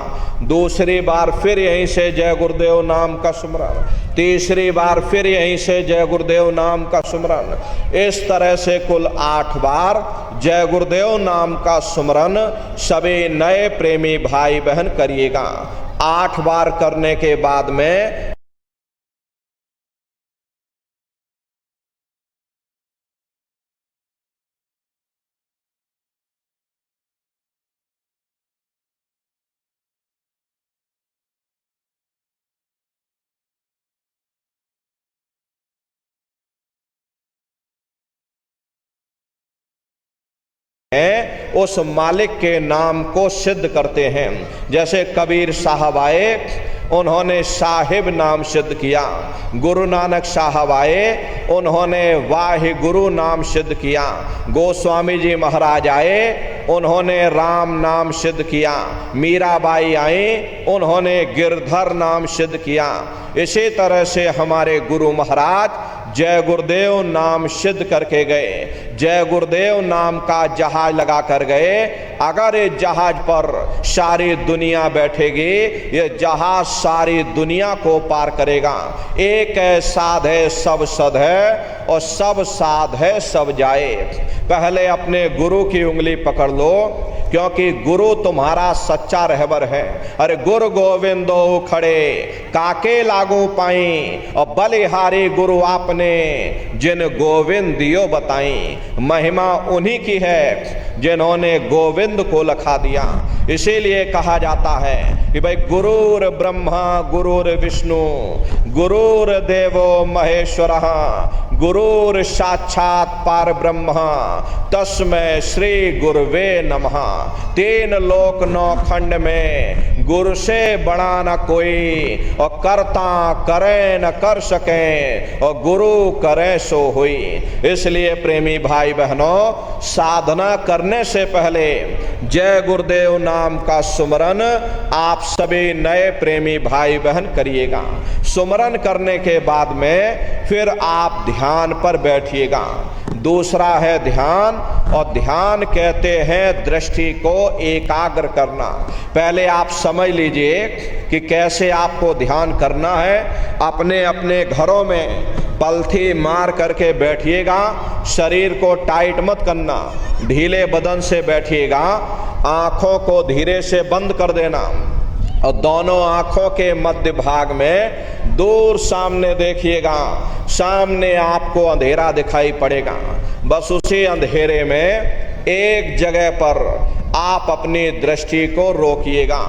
दूसरी बार फिर यहीं से जय गुरुदेव नाम का सुमरन, तीसरी बार फिर यहीं से जय गुरुदेव नाम का सुमरन। इस तरह से कुल 8 बार जय गुरुदेव नाम का सुमरन सभी नए प्रेमी भाई बहन करिएगा। 8 बार करने के बाद में उस मालिक के नाम को सिद्ध करते हैं। जैसे कबीर साहब आए, उन्होंने साहिब नाम सिद्ध किया। गुरु नानक साहब आए, उन्होंने वाहे गुरु नाम सिद्ध किया। गोस्वामी जी महाराज आए, उन्होंने राम नाम सिद्ध किया। मीराबाई आई, उन्होंने गिरधर नाम सिद्ध किया। इसी तरह से हमारे गुरु महाराज जय गुरुदेव नाम सिद्ध करके गए। जय गुरुदेव नाम का जहाज लगा कर गए। अगर इस जहाज पर सारी दुनिया बैठेगी, ये जहाज सारी दुनिया को पार करेगा। एक है साध है सब सद है और सब साध है सब जाए। पहले अपने गुरु की उंगली पकड़ लो, क्योंकि गुरु तुम्हारा सच्चा रहबर है। अरे गुरु गोविंदो खड़े काके लागू पाई, और बलिहारी गुरु आपने जिन गोविंद दियो बताई। महिमा उन्हीं की है जिन्होंने गोविंद को लखा दिया। इसीलिए कहा जाता है कि भाई गुरुर ब्रह्मा गुरुर विष्णु गुरुर देवो महेश्वरः गुरुर साक्षात पार ब्रह्म तस्मै श्री गुरुवे नमः। तीन लोक नौ खंड में गुरु से बड़ा न कोई, और करता करे न कर सके, और गुरु करे सो हुई। इसलिए प्रेमी भाई बहनों, साधना करने से पहले जय गुरुदेव नाम का सुमरन आप सभी नए प्रेमी भाई बहन करिएगा। सुमरन करने के बाद में फिर आप ध्यान पर बैठिएगा। दूसरा है ध्यान, और ध्यान कहते हैं दृष्टि को एकाग्र करना। पहले आप समझ लीजिए कि कैसे आपको ध्यान करना है। अपने अपने घरों में पलथी मार करके बैठिएगा। शरीर को टाइट मत करना, ढीले बदन से बैठिएगा। आंखों को धीरे से बंद कर देना, और दोनों आंखों के मध्य भाग में दूर सामने देखिएगा। सामने आपको अंधेरा दिखाई पड़ेगा। बस उसी अंधेरे में एक जगह पर आप अपनी दृष्टि को रोकिएगा।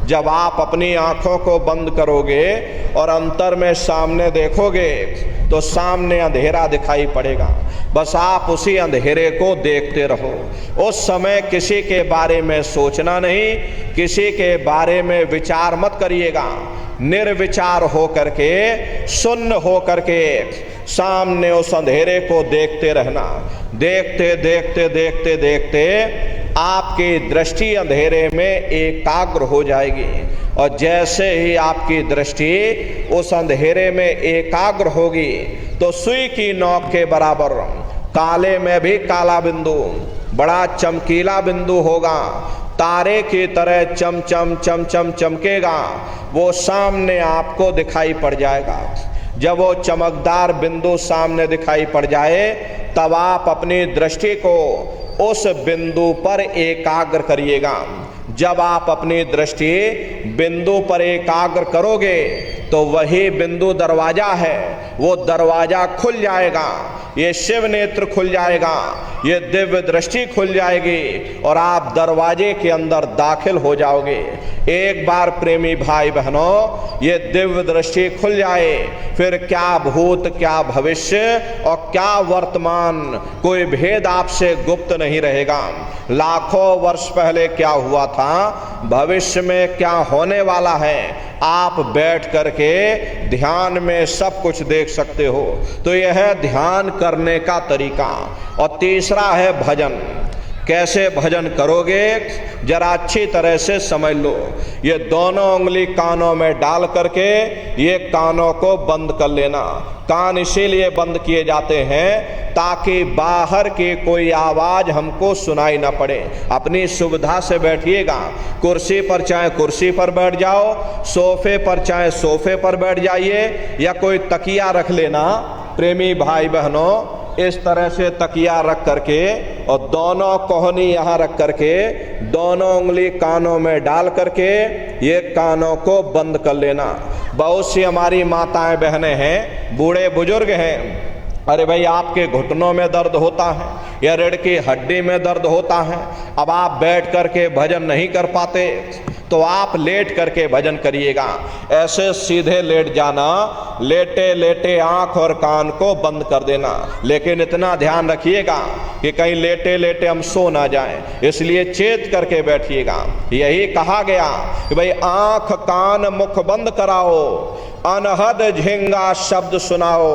जब आप अपनी आंखों को बंद करोगे और अंतर में सामने देखोगे तो सामने अंधेरा दिखाई पड़ेगा। बस आप उसी अंधेरे को देखते रहो। उस समय किसी के बारे में सोचना नहीं, किसी के बारे में विचार मत करिएगा। निर्विचार हो करके, शून्य हो करके सामने उस अंधेरे को देखते रहना। देखते देखते देखते देखते आपकी दृष्टि अंधेरे में एकाग्र हो जाएगी, और जैसे ही आपकी दृष्टि उस अंधेरे में एकाग्र होगी तो सुई की नोक के बराबर काले में भी काला बिंदु, बड़ा चमकीला बिंदु होगा। तारे की तरह चम चम चम चम चमकेगा, वो सामने आपको दिखाई पड़ जाएगा। जब वो चमकदार बिंदु सामने दिखाई पड़ जाए तब आप अपनी दृष्टि को उस बिंदु पर एकाग्र करिएगा। जब आप अपनी दृष्टि बिंदु पर एकाग्र करोगे तो वही बिंदु दरवाजा है। वो दरवाजा खुल जाएगा, ये शिव नेत्र खुल जाएगा, ये दिव्य दृष्टि खुल जाएगी, और आप दरवाजे के अंदर दाखिल हो जाओगे। एक बार प्रेमी भाई बहनों ये दिव्य दृष्टि खुल जाए, फिर क्या भूत, क्या भविष्य और क्या वर्तमान, कोई भेद आपसे गुप्त नहीं रहेगा। लाखों वर्ष पहले क्या हुआ था, भविष्य में क्या होने वाला है, आप बैठ करके ध्यान में सब कुछ देख सकते हो। तो यह है ध्यान करने का तरीका। और तीसरा है भजन। कैसे भजन करोगे जरा अच्छी तरह से समझ लो। ये दोनों उंगली कानों में डाल करके ये कानों को बंद कर लेना। कान इसीलिए बंद किए जाते हैं ताकि बाहर की कोई आवाज हमको सुनाई ना पड़े। अपनी सुविधा से बैठिएगा। कुर्सी पर चाहे कुर्सी पर बैठ जाओ, सोफे पर चाहे सोफे पर बैठ जाइए, या कोई तकिया रख लेना। प्रेमी भाई बहनों इस तरह से तकिया रख करके और दोनों कोहनी यहाँ रख करके दोनों उंगली कानों में डाल करके ये कानों को बंद कर लेना। बहुत सी हमारी माताएं बहनें हैं, बूढ़े बुजुर्ग हैं, अरे भाई आपके घुटनों में दर्द होता है या रीढ़ की हड्डी में दर्द होता है, अब आप बैठ करके भजन नहीं कर पाते तो आप लेट करके भजन करिएगा। ऐसे सीधे लेट जाना, लेटे लेटे आंख और कान को बंद कर देना। लेकिन इतना ध्यान रखिएगा कि कहीं लेटे लेटे हम सो ना जाएं, इसलिए चेत करके बैठिएगा। यही कहा गया कि भाई आंख कान मुख बंद कराओ, अनहद झिंगा शब्द सुनाओ।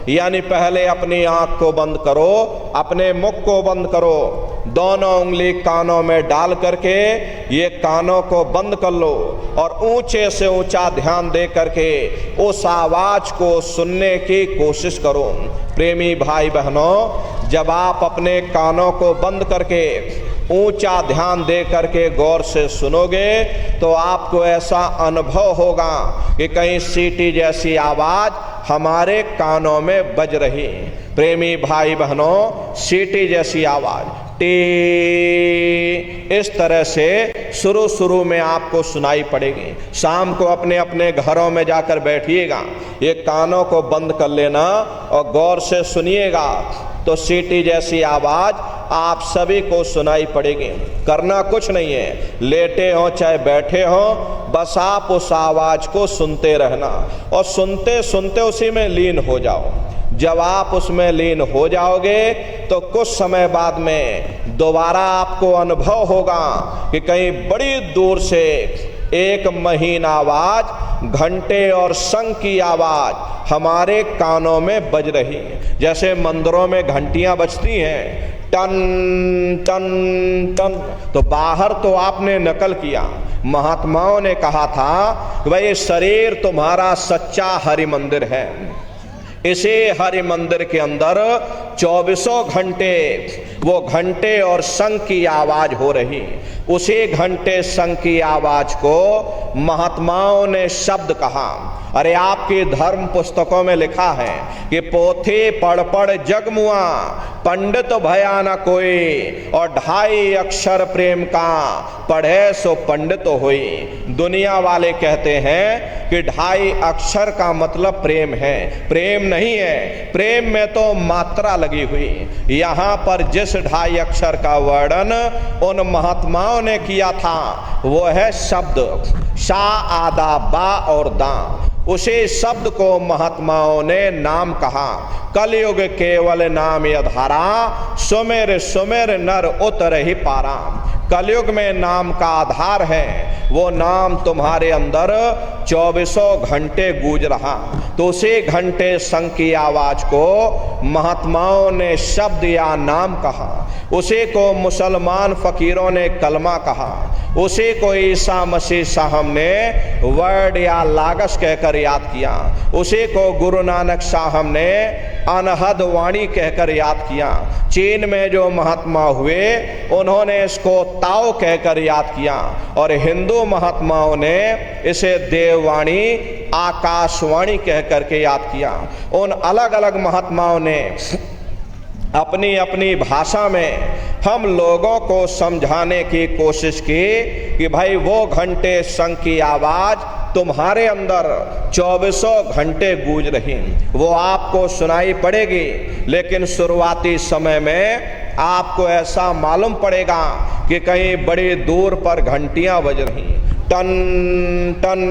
यानी पहले अपनी आंख को बंद करो, अपने मुख को बंद करो, दोनों उंगली कानों में डाल करके ये कानों को बंद कर लो और ऊंचे से ऊंचा ध्यान दे करके उस आवाज को सुनने की कोशिश करो। प्रेमी भाई बहनों, जब आप अपने कानों को बंद करके ऊंचा ध्यान दे करके गौर से सुनोगे तो आपको ऐसा अनुभव होगा कि कहीं सीटी जैसी आवाज हमारे कानों में बज रही। प्रेमी भाई बहनों, सीटी जैसी आवाज टी इस तरह से शुरू में आपको सुनाई पड़ेगी। शाम को अपने अपने घरों में जाकर बैठिएगा, ये कानों को बंद कर लेना और गौर से सुनिएगा तो सीटी जैसी आवाज आप सभी को सुनाई पड़ेगी। करना कुछ नहीं है, लेटे हो चाहे बैठे हो, बस आप उस आवाज को सुनते रहना और सुनते सुनते उसी में लीन हो जाओ। जब आप उसमें लीन हो जाओगे तो कुछ समय बाद में दोबारा आपको अनुभव होगा कि कहीं बड़ी दूर से एक महीन आवाज, घंटे और शंख की आवाज हमारे कानों में बज रही है। जैसे मंदिरों में घंटियां बजती हैं, टन टन टन। तो बाहर तो आपने नकल किया। महात्माओं ने कहा था कि भाई शरीर तुम्हारा सच्चा हरि मंदिर है। इसे हरि मंदिर के अंदर 24 घंटे वो घंटे और शंख की आवाज हो रही। उसी घंटे शंख की आवाज को महात्माओं ने शब्द कहा। अरे आपकी धर्म पुस्तकों में लिखा है कि पोथी पढ़ पढ़ जग मुआ, पंडित भया न कोई, और 2.5 अक्षर प्रेम का पढ़े सो पंडित होई। दुनिया वाले कहते हैं कि 2.5 अक्षर का मतलब प्रेम है। प्रेम नहीं है, प्रेम में तो मात्रा लगी हुई। यहाँ पर जिस 2.5 अक्षर का वर्णन उन महात्माओं ने किया था वो है शब्द शा, आदा, बा और दा। उसे शब्द को महात्माओं ने नाम कहा। कलयुग केवल नाम यधारा, सुमेर सुमेर नर उतर ही पारा। कलयुग में नाम का आधार है, वो नाम तुम्हारे अंदर 24 घंटे गूंज रहा। तो उसी घंटे शंख की आवाज को महात्माओं ने शब्द या नाम कहा। उसी को मुसलमान फकीरों ने कलमा कहा। उसी को ईसा मसीह साहब ने वर्ड या लागस कहकर याद किया। उसी को गुरु नानक साहब ने अनहद वाणी कहकर याद किया। चीन में जो महात्मा हुए उन्होंने इसको ताओ कहकर याद किया, और हिंदू महात्माओं ने इसे देववाणी, आकाशवाणी कहकर के याद किया। उन अलग अलग महात्माओं ने अपनी अपनी भाषा में हम लोगों को समझाने की कोशिश की कि भाई वो घंटे शंख की आवाज तुम्हारे अंदर 24 घंटे गूंज रही, वो आपको सुनाई पड़ेगी। लेकिन शुरुआती समय में आपको ऐसा मालूम पड़ेगा कि कहीं बड़ी दूर पर घंटियां बज रही, टन टन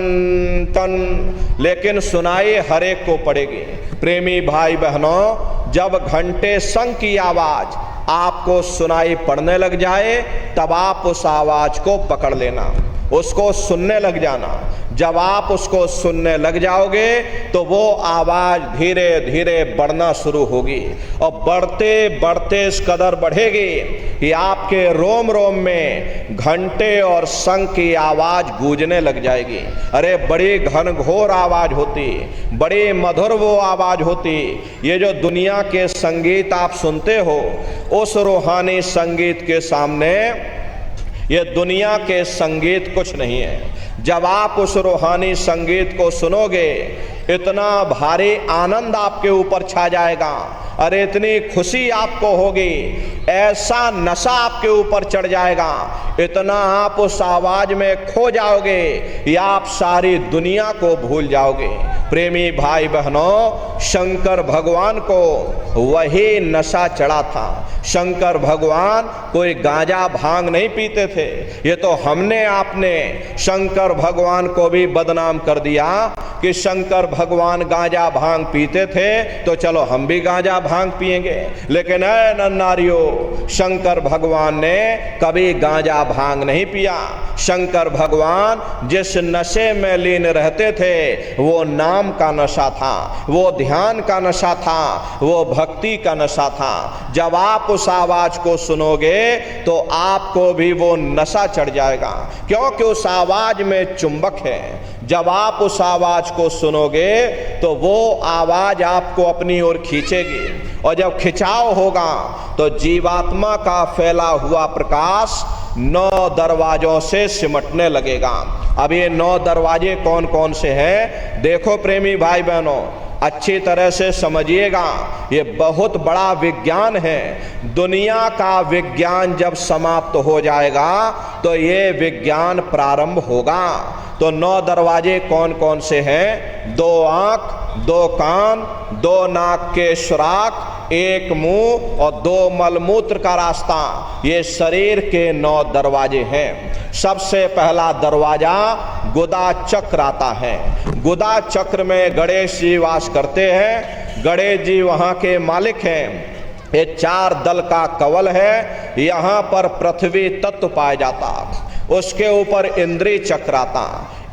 टन, लेकिन सुनाई हर एक को पड़ेगी। प्रेमी भाई बहनों, जब घंटे शंख की आवाज आपको सुनाई पड़ने लग जाए तब आप उस आवाज को पकड़ लेना, उसको सुनने लग जाना। जब आप उसको सुनने लग जाओगे तो वो आवाज धीरे धीरे बढ़ना शुरू होगी, और बढ़ते बढ़ते इस कदर बढ़ेगी कि आपके रोम रोम में घंटे और शंख की आवाज गूंजने लग जाएगी। अरे बड़ी घनघोर आवाज होती, बड़ी मधुर वो आवाज होती। ये जो दुनिया के संगीत आप सुनते हो, उस रूहानी संगीत के सामने ये दुनिया के संगीत कुछ नहीं है। जब आप उस रूहानी संगीत को सुनोगे, इतना भारी आनंद आपके ऊपर छा जाएगा। अरे इतनी खुशी आपको होगी, ऐसा नशा आपके ऊपर चढ़ जाएगा, इतना आप उस आवाज में खो जाओगे या आप सारी दुनिया को भूल जाओगे। प्रेमी भाई बहनों, शंकर भगवान को वही नशा चढ़ा था। शंकर भगवान कोई गांजा भांग नहीं पीते थे। ये तो हमने आपने शंकर भगवान को भी बदनाम कर दिया कि शंकर भगवान गांजा भांग पीते थे तो चलो हम भी गांजा भांग पिएंगे। लेकिन ऐ नन्नारियों, शंकर भगवान ने कभी गांजा भांग नहीं पिया। शंकर भगवान जिस नशे में लीन रहते थे वो नाम का नशा था, वो ध्यान का नशा था, वो भक्ति का नशा था। जब आप उस आवाज को सुनोगे तो आपको भी वो नशा चढ़ जाएगा, क्योंकि उस आवाज में चुंबक है। जब आप उस आवाज को सुनोगे तो वो आवाज आपको अपनी ओर खींचेगी, और जब खिंचाव होगा तो जीवात्मा का फैला हुआ प्रकाश 9 दरवाजों से सिमटने लगेगा। अब ये 9 दरवाजे कौन कौन से हैं? देखो प्रेमी भाई बहनों, अच्छी तरह से समझिएगा, ये बहुत बड़ा विज्ञान है। दुनिया का विज्ञान जब समाप्त हो जाएगा तो ये विज्ञान प्रारंभ होगा। तो 9 दरवाजे कौन कौन से हैं? 2 आंख, 2 कान, 2 नाक के सुराख, 1 मुंह और 2 मलमूत्र का रास्ता। ये शरीर के 9 दरवाजे हैं। सबसे पहला दरवाजा गुदा चक्र आता है। गुदा चक्र में गणेश जी वास करते हैं। गणेश जी वहाँ के मालिक हैं। ये 4 दल का कवल है, यहाँ पर पृथ्वी तत्व पाया जाता, उसके ऊपर इंद्रिय चक्र आता,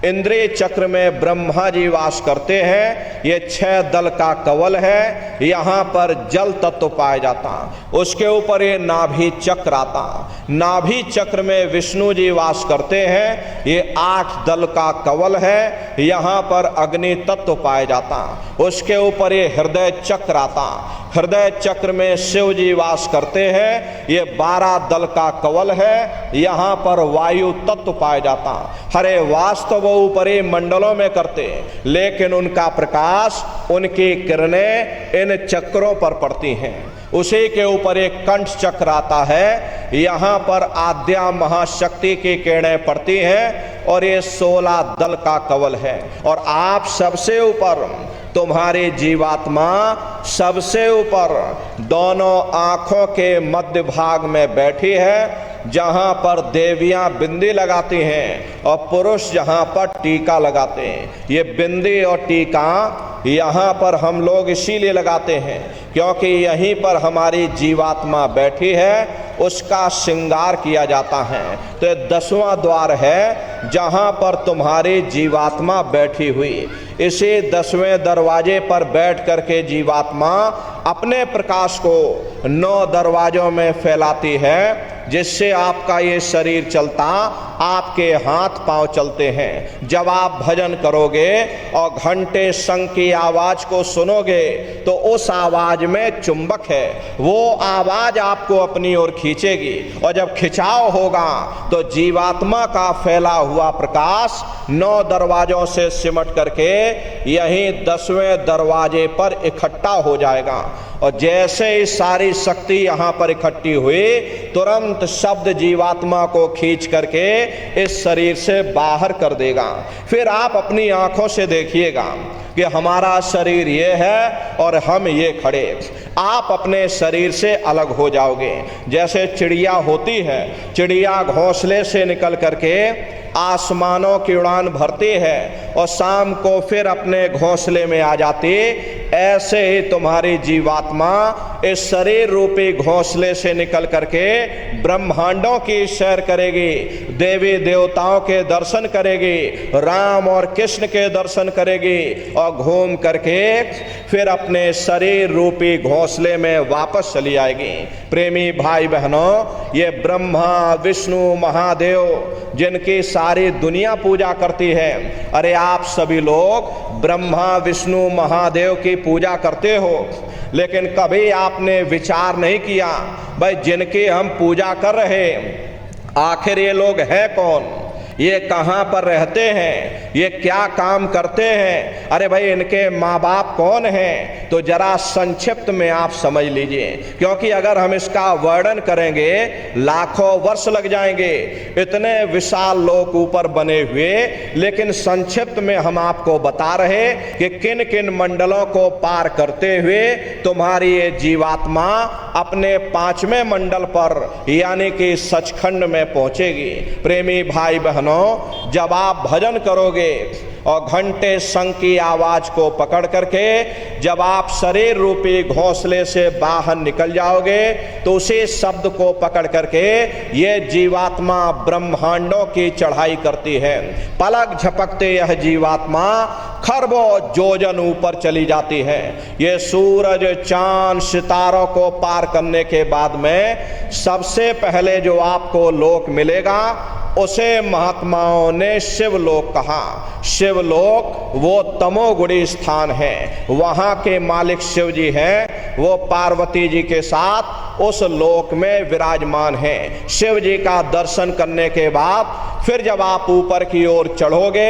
इंद्रिय चक्र में ब्रह्मा जी वास करते हैं। ये 6 दल का कवल है, यहाँ पर जल तत्व पाया जाता, उसके ऊपर ये नाभि चक्र आता, नाभि चक्र में विष्णु जी वास करते हैं। ये 8 दल का कवल है, यहाँ पर अग्नि तत्व पाया जाता, उसके ऊपर ये हृदय चक्र आता, हृदय चक्र में शिव जी वास करते हैं। ये 12 दल का कवल है, यहाँ पर वायु तत्व पाया जाता। हरे वास्तव वो ऊपरी मंडलों में करते, लेकिन उनका प्रकाश, उनकी किरणें इन चक्रों पर पड़ती हैं। उसी के ऊपर एक कंठ चक्र आता है, यहाँ पर आद्या महाशक्ति की किरणें पड़ती हैं और ये 16 दल का कवल है। और आप सबसे ऊपर, तुम्हारी जीवात्मा सबसे ऊपर दोनों आंखों के मध्य भाग में बैठी है, जहां पर देवियां बिंदी लगाती हैं और पुरुष जहां पर टीका लगाते हैं। ये बिंदी और टीका यहाँ पर हम लोग इसीलिए लगाते हैं क्योंकि यहीं पर हमारी जीवात्मा बैठी है, उसका श्रृंगार किया जाता है। तो ये 10वां द्वार है जहाँ पर तुम्हारी जीवात्मा बैठी हुई। इसी 10वें दरवाजे पर बैठ करके जीवात्मा अपने प्रकाश को 9 दरवाजों में फैलाती है, जिससे आपका ये शरीर चलता, आपके हाथ पांव चलते हैं। जब आप भजन करोगे और घंटे शंख की आवाज को सुनोगे तो उस आवाज में चुंबक है, वो आवाज आपको अपनी ओर खींचेगी। और जब खिंचाव होगा तो जीवात्मा का फैला हुआ प्रकाश 9 दरवाजों से सिमट करके यहीं 10वें दरवाजे पर इकट्ठा हो जाएगा। और जैसे ही सारी शक्ति यहाँ पर इकट्ठी हुई, तुरंत शब्द जीवात्मा को खींच करके इस शरीर से बाहर कर देगा। फिर आप अपनी आंखों से देखिएगा कि हमारा शरीर ये है और हम ये खड़े। आप अपने शरीर से अलग हो जाओगे। जैसे चिड़िया होती है, चिड़िया घोंसले से निकल करके आसमानों की उड़ान भरती है और शाम को फिर अपने घोंसले में आ जाती, ऐसे ही तुम्हारी जीवात्मा इस शरीर रूपी घोंसले से निकल करके ब्रह्मांडों की सैर करेगी, देवी देवताओं के दर्शन करेगी, राम और कृष्ण के दर्शन करेगी और घूम करके फिर अपने शरीर रूपी घोंसले में वापस चली आएगी। प्रेमी भाई बहनों, ये ब्रह्मा विष्णु महादेव जिनकी सारी दुनिया पूजा करती है, अरे आप सभी लोग ब्रह्मा विष्णु महादेव की पूजा करते हो, लेकिन कभी आपने विचार नहीं किया भाई जिनकी हम पूजा कर रहे आखिर ये लोग हैं कौन, ये कहाँ पर रहते हैं, ये क्या काम करते हैं, अरे भाई इनके माँ बाप कौन हैं। तो जरा संक्षिप्त में आप समझ लीजिए, क्योंकि अगर हम इसका वर्णन करेंगे लाखों वर्ष लग जाएंगे, इतने विशाल लोक ऊपर बने हुए। लेकिन संक्षिप्त में हम आपको बता रहे कि किन किन मंडलों को पार करते हुए तुम्हारी ये जीवात्मा अपने 5वें मंडल पर यानी कि सचखंड में पहुंचेगी। प्रेमी भाई बहनों, जब आप भजन करोगे और घंटे शंख की आवाज को पकड़ करके जब आप शरीर रूपी घोंसले से बाहर निकल जाओगे तो उसी शब्द को पकड़ करके ये जीवात्मा ब्रह्मांडों की चढ़ाई करती है। पलक झपकते यह जीवात्मा खरबों जोजन ऊपर चली जाती है। ये सूरज चांद सितारों को पार करने के बाद में सबसे पहले जो आपको लोक मिलेगा उसे महात्माओं ने शिवलोक कहा। शिवलोक वो तमोगुणी स्थान है, वहाँ के मालिक शिव जी हैं, वो पार्वती जी के साथ उस लोक में विराजमान हैं। शिव जी का दर्शन करने के बाद फिर जब आप ऊपर की ओर चढ़ोगे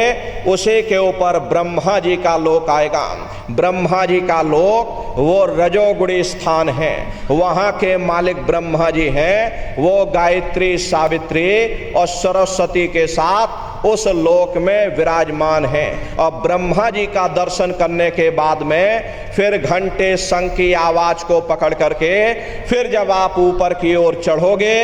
उसी के ऊपर ब्रह्मा जी का लोक आएगा। ब्रह्मा जी का लोक वो रजोगुणी स्थान है, वहाँ के मालिक ब्रह्मा जी हैं, वो गायत्री सावित्री और सरस्वती के साथ उस लोक में विराजमान हैं। और ब्रह्मा जी का दर्शन करने के बाद में फिर घंटे शंख की आवाज को पकड़ करके फिर जब आप ऊपर की ओर चढ़ोगे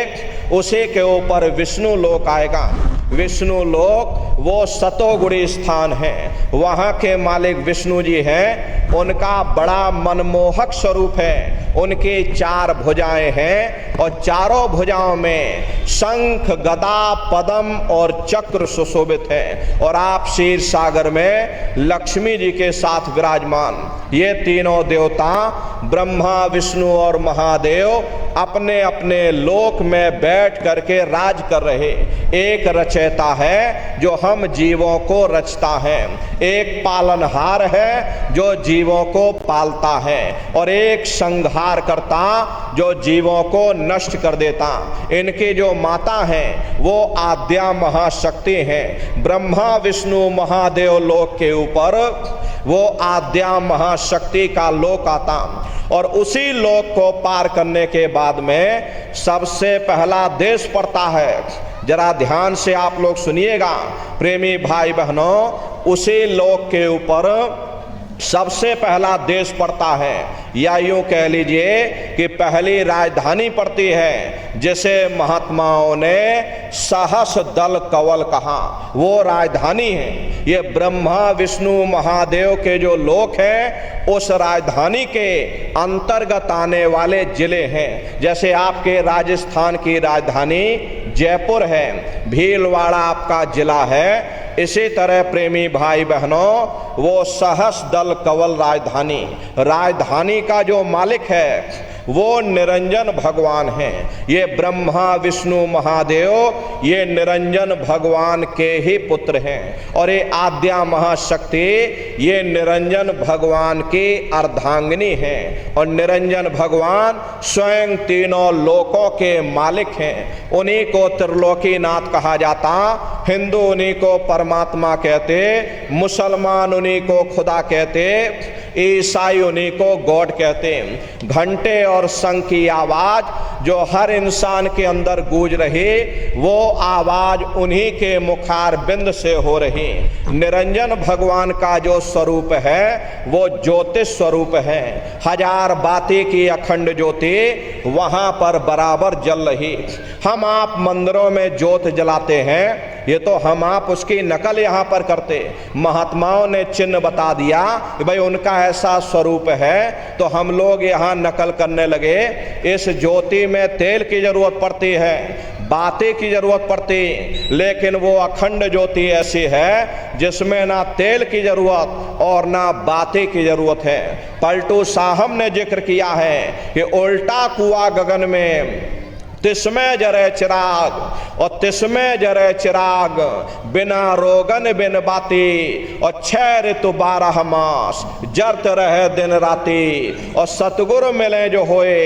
उसी के ऊपर विष्णु लोक आएगा। विष्णु लोक वो सतोगुणी स्थान है। वहाँ के मालिक विष्णु जी हैं, उनका बड़ा मनमोहक स्वरूप है। उनकी 4 भुजाएं हैं और चारों भुजाओं में शंख, गदा, पद्म और चक्र सुशोभित है। और आप क्षीर सागर में लक्ष्मी जी के साथ विराजमान। ये तीनों देवता ब्रह्मा, विष्णु और महादेव अपने अपने लोक में बैठ करके राज कर रहे। एक रचयिता है जो हम जीवों को रचता है, एक पालनहार है जो जीवों को पालता है, और एक संहार करता जो जीवों को नष्ट कर देता। इनकी जो माता हैं वो आद्या महाशक्ति हैं। ब्रह्मा, विष्णु, महादेव लोक के ऊपर वो आद्या महाशक्ति का लोक आता, और उसी लोक को पार करने के बाद में सबसे पहला देश पड़ता है। जरा ध्यान से आप लोग सुनिएगा प्रेमी भाई बहनों, उसी लोक के ऊपर सबसे पहला देश पड़ता है, या यूं कह लीजिए कि पहली राजधानी पड़ती है, जिसे महात्माओं ने सहस दल कवल कहा। वो राजधानी है। ये ब्रह्मा, विष्णु, महादेव के जो लोक हैं उस राजधानी के अंतर्गत आने वाले जिले हैं। जैसे आपके राजस्थान की राजधानी जयपुर है, भीलवाड़ा आपका जिला है। इसी तरह प्रेमी भाई बहनों वो सहस दल कवल राजधानी का जो मालिक है वो निरंजन भगवान है। ये ब्रह्मा, विष्णु, महादेव ये निरंजन भगवान के ही पुत्र हैं, और ये आद्या महाशक्ति ये निरंजन भगवान की अर्धांगिनी हैं, और निरंजन भगवान स्वयं तीनों लोकों के मालिक हैं। उन्हीं को त्रिलोकीनाथ कहा जाता। हिंदू उन्हीं को परमात्मा कहते, मुसलमान उन्हीं को खुदा कहते, ईसाई उन्हीं को गॉड कहते। घंटे और शंख की आवाज जो हर इंसान के अंदर गूंज रही, वो आवाज उन्हीं के मुखार बिंद से हो रही। निरंजन भगवान का जो स्वरूप है वो ज्योतिष स्वरूप है। 1000 बाती की अखंड ज्योति वहां पर बराबर जल रही। हम आप मंदिरों में ज्योत जलाते हैं, ये तो हम आप उसकी नकल यहाँ पर करते। महात्माओं ने चिन्ह बता दिया कि भाई उनका ऐसा स्वरूप है, तो हम लोग यहाँ नकल करने लगे। इस ज्योति में तेल की जरूरत पड़ती है, बातें की जरूरत पड़ती, लेकिन वो अखंड ज्योति ऐसी है जिसमें ना तेल की जरूरत और ना बातें की जरूरत है। पलटू साहब ने जिक्र किया है कि उल्टा कुआं गगन में तिसमें जरे चिराग, और तिसमें जरे चिराग बिना रोगन बिन बाती, और 6 ऋतु 12 मास जरत रहे दिन राती। और सतगुरु मिले जो होए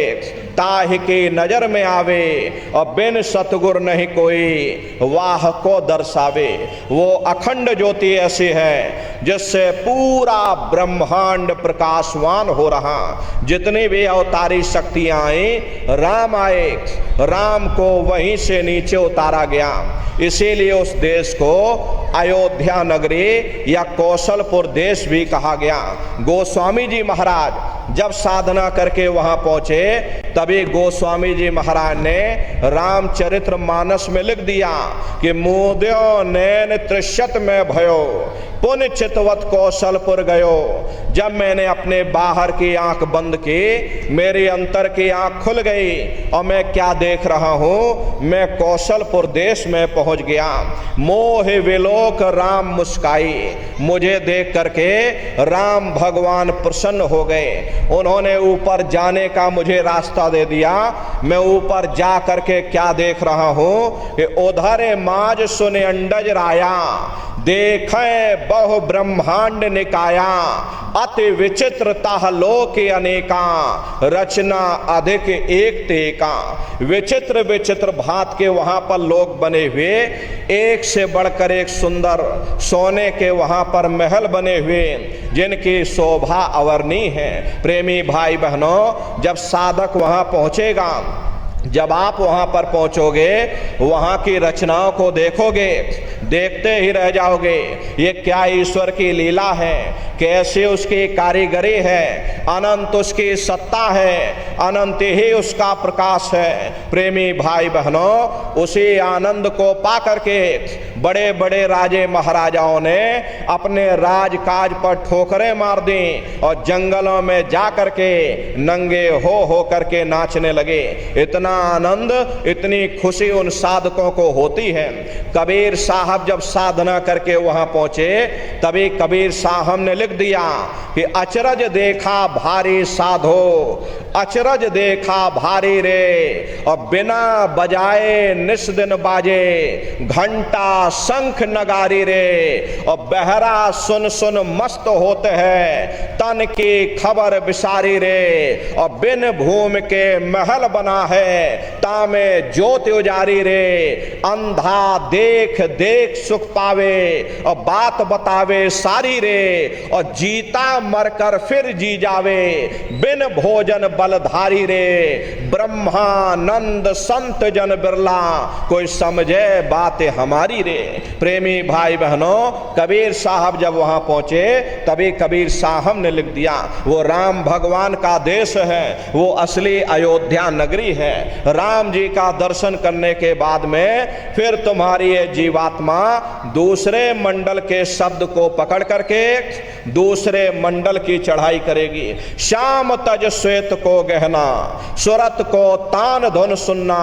ताहि की नजर में आवे, और बिन सतगुरु नहीं कोई वाह को दर्शावे। वो अखंड ज्योति ऐसी है जिससे पूरा ब्रह्मांड प्रकाशवान हो रहा। जितनी भी अवतारी शक्तियां आई, राम आए, राम को वहीं से नीचे उतारा गया। इसीलिए उस देश को अयोध्या नगरी या कौशलपुर देश भी कहा गया। गोस्वामी जी महाराज जब साधना करके वहां पहुंचे, तभी गोस्वामी जी महाराज ने रामचरित्र मानस में लिख दिया कि मुद्यो नैन त्रिशत में भयो, पुण्य चितवत कौशलपुर गयो। जब मैंने अपने बाहर की आंख बंद की, मेरी अंतर की आंख खुल गई, और मैं क्या देख रहा हूं, मैं कौशलपुर देश में पहुंच गया। मोह विलोक राम मुस्काई, मुझे देख करके राम भगवान प्रसन्न हो गए। उन्होंने ऊपर जाने का मुझे रास्ता दे दिया। मैं ऊपर जा करके क्या देख रहा हूं कि उधर माज सुन अंडज राया, देखे बहु ब्रह्मांड निकाया, अति विचित्र ताह लोक अनेका, रचना अधिक एक तेका। विचित्र विचित्र भांत के वहां पर लोक बने हुए, एक से बढ़कर एक सुंदर सोने के वहां पर महल बने हुए, जिनकी शोभा अवर्णीय है। प्रेमी भाई बहनों, जब साधक वहां पहुंचेगा जब आप वहां पर पहुंचोगे, वहां की रचनाओं को देखोगे, देखते ही रह जाओगे। ये क्या ईश्वर की लीला है, कैसे उसकी कारीगरी है, अनंत उसकी सत्ता है, अनंत ही उसका प्रकाश है। प्रेमी भाई बहनों, उसी आनंद को पा करके बड़े बड़े राजे महाराजाओं ने अपने राजकाज पर ठोकरें मार दी और जंगलों में जा करके नंगे हो करके नाचने लगे। इतना आनंद, इतनी खुशी उन साधकों को होती है। कबीर साहब जब साधना करके वहां पहुंचे, तभी कबीर साहब ने लिख दिया कि अचरज देखा भारी साधो, अचरज देखा भारी रे, और बिना बजाए निस दिन बाजे, घंटा शंख नगारी रे, और बहरा सुन सुन मस्त होते हैं, तन की खबर बिसारी रे, और बिन भूमि के महल बना है, तामे ज्योति उजारी रे, अंधा देख देख सुख पावे, और बात बतावे सारी रे, और जीता मरकर फिर जी जावे, बिन भोजन बलधारी रे, ब्रह्मानंद संत जन बिरला, कोई समझे बात हमारी रे। प्रेमी भाई बहनों, कबीर साहब जब वहां पहुंचे, तभी कबीर साहब ने लिख दिया, वो राम भगवान का देश है, वो असली अयोध्या नगरी है। राम जी का दर्शन करने के बाद में फिर तुम्हारी ये जीवात्मा दूसरे मंडल के शब्द को पकड़ करके दूसरे मंडल की चढ़ाई करेगी। श्याम तज श्वेत को गहना, सुरत को तान धुन सुनना,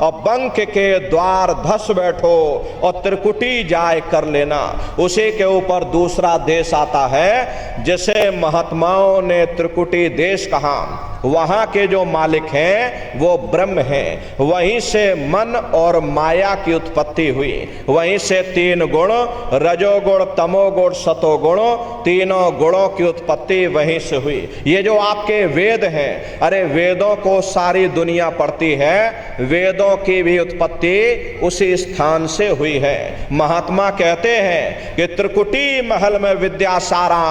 और बंक के द्वार धस बैठो, और त्रिकुटी जाय कर लेना। उसी के ऊपर दूसरा देश आता है जिसे महात्माओं ने त्रिकुटी देश कहा। वहां के जो मालिक हैं वो ब्रह्म हैं, वहीं से मन और माया की उत्पत्ति हुई, वहीं से तीन गुण, रजोगुण तमोगुण सतोगुण, तीनों गुणों की उत्पत्ति वहीं से हुई। ये जो आपके वेद हैं, अरे वेदों को सारी दुनिया पढ़ती है, वेदों की भी उत्पत्ति उसी स्थान से हुई है। महात्मा कहते हैं कि त्रिकुटी महल में विद्या सारा,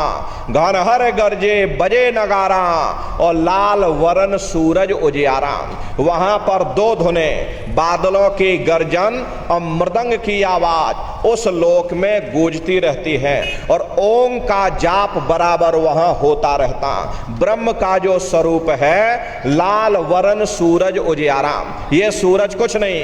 घनहर गरजे बजे नगारा, और लाल वरण सूरज उजियारा। वहां पर दो धुने, बादलों की गर्जन और मृदंग की आवाज उस लोक में गूंजती रहती है, और ओम का जाप बराबर वहां होता रहता। ब्रह्म का जो स्वरूप है, लाल वरण सूरज उजियारा। ये सूरज कुछ नहीं,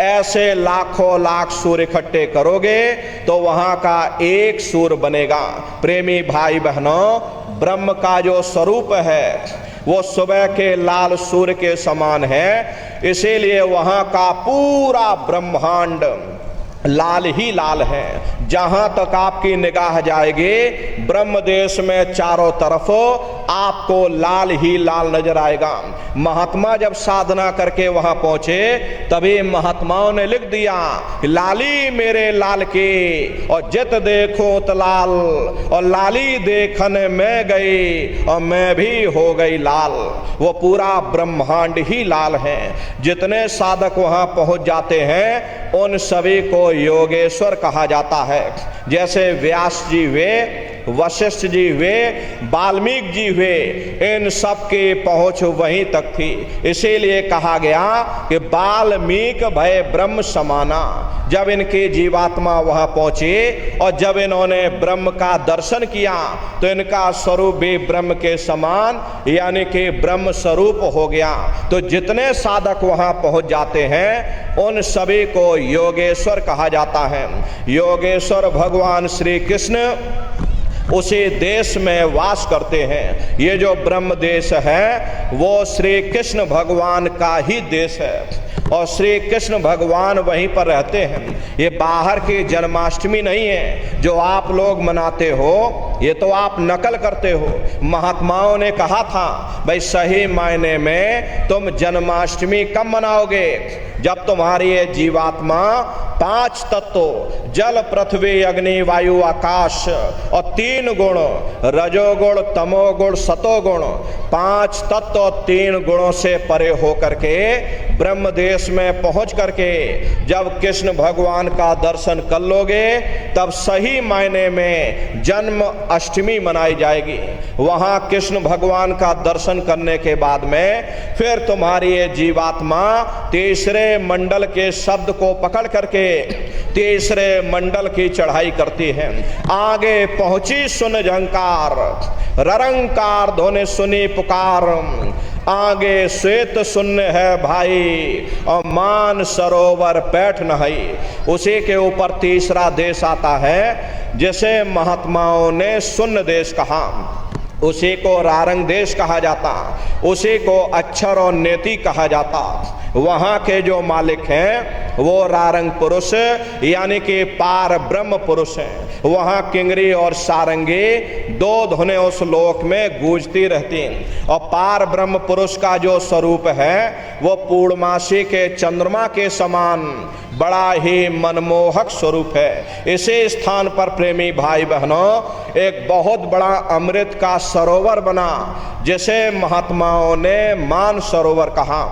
ऐसे लाखों लाख सूर्य इकट्ठे करोगे तो वहां का एक सूर्य बनेगा। प्रेमी भाई बहनों, ब्रह्म का जो स्वरूप है वो सुबह के लाल सूर्य के समान है, इसीलिए वहां का पूरा ब्रह्मांड लाल ही लाल है। जहां तक आपकी निगाह जाएगी, ब्रह्म देश में चारों तरफ आपको लाल ही लाल नजर आएगा। महात्मा जब साधना करके वहां पहुंचे, तभी महात्माओं ने लिख दिया, लाली मेरे लाल की, और जित देखो तो लाल, और लाली देखने में गई, और मैं भी हो गई लाल। वो पूरा ब्रह्मांड ही लाल है। जितने साधक वहां पहुंच जाते हैं, उन सभी को योगेश्वर कहा जाता है। जैसे व्यास जी वे, वशिष्ठ जी वे, वाल्मीकि जी वे, इन सब की पहुंच वहीं तक थी। इसीलिए कहा गया कि वाल्मीकि भय ब्रह्म समाना। जब इनकी जीवात्मा वहां पहुंची और जब इन्होंने ब्रह्म का दर्शन किया, तो इनका स्वरूप भी ब्रह्म के समान, यानी कि ब्रह्म स्वरूप हो गया। तो जितने साधक वहां पहुंच जाते हैं, उन सभी को योगेश्वर कहा जाता है। योगेश्वर भगवान श्री कृष्ण उसी देश में वास करते हैं। ये जो ब्रह्म देश है वो श्री कृष्ण भगवान का ही देश है, और श्री कृष्ण भगवान वहीं पर रहते हैं। ये बाहर की जन्माष्टमी नहीं है जो आप लोग मनाते हो, ये तो आप नकल करते हो। महात्माओं ने कहा था, भाई सही मायने में तुम जन्माष्टमी कब मनाओगे? जब तुम्हारी ये जीवात्मा पांच तत्व, जल पृथ्वी अग्नि वायु आकाश, और तीन गुण, रजोगुण तमोगुण सतोगुण, पांच तत्व और तीन गुणों से परे होकर के ब्रह्म देश में पहुंच करके जब कृष्ण भगवान का दर्शन कर लोगे तब सही मायने में जन्म अष्टमी मनाई जाएगी। वहां कृष्ण भगवान का दर्शन करने के बाद में फिर तुम्हारी ये जीवात्मा तीसरे मंडल के शब्द को पकड़ करके तीसरे मंडल की चढ़ाई करती है। आगे पहुंची सुन झंकार, ररंकार ध्वनि सुनी पुकार, आगे श्वेत शून्य है भाई और मान सरोवर पैठ नहीं। उसी के ऊपर तीसरा देश आता है जिसे महात्माओं ने शून्य देश कहा, उसी को रारंग देश कहा जाता, उसी को अक्षर और नेति कहा जाता। वहाँ के जो मालिक हैं वो रारंग पुरुष यानी कि पार ब्रह्म पुरुष हैं। वहाँ किंगरी और सारंगी दो धुनें उस लोक में गूंजती रहती हैं। और पार ब्रह्म पुरुष का जो स्वरूप है वो पूर्णमासी के चंद्रमा के समान बड़ा ही मनमोहक स्वरूप है। इसी स्थान पर प्रेमी भाई बहनों एक बहुत बड़ा अमृत का सरोवर बना जिसे महात्माओं ने मान सरोवर कहा।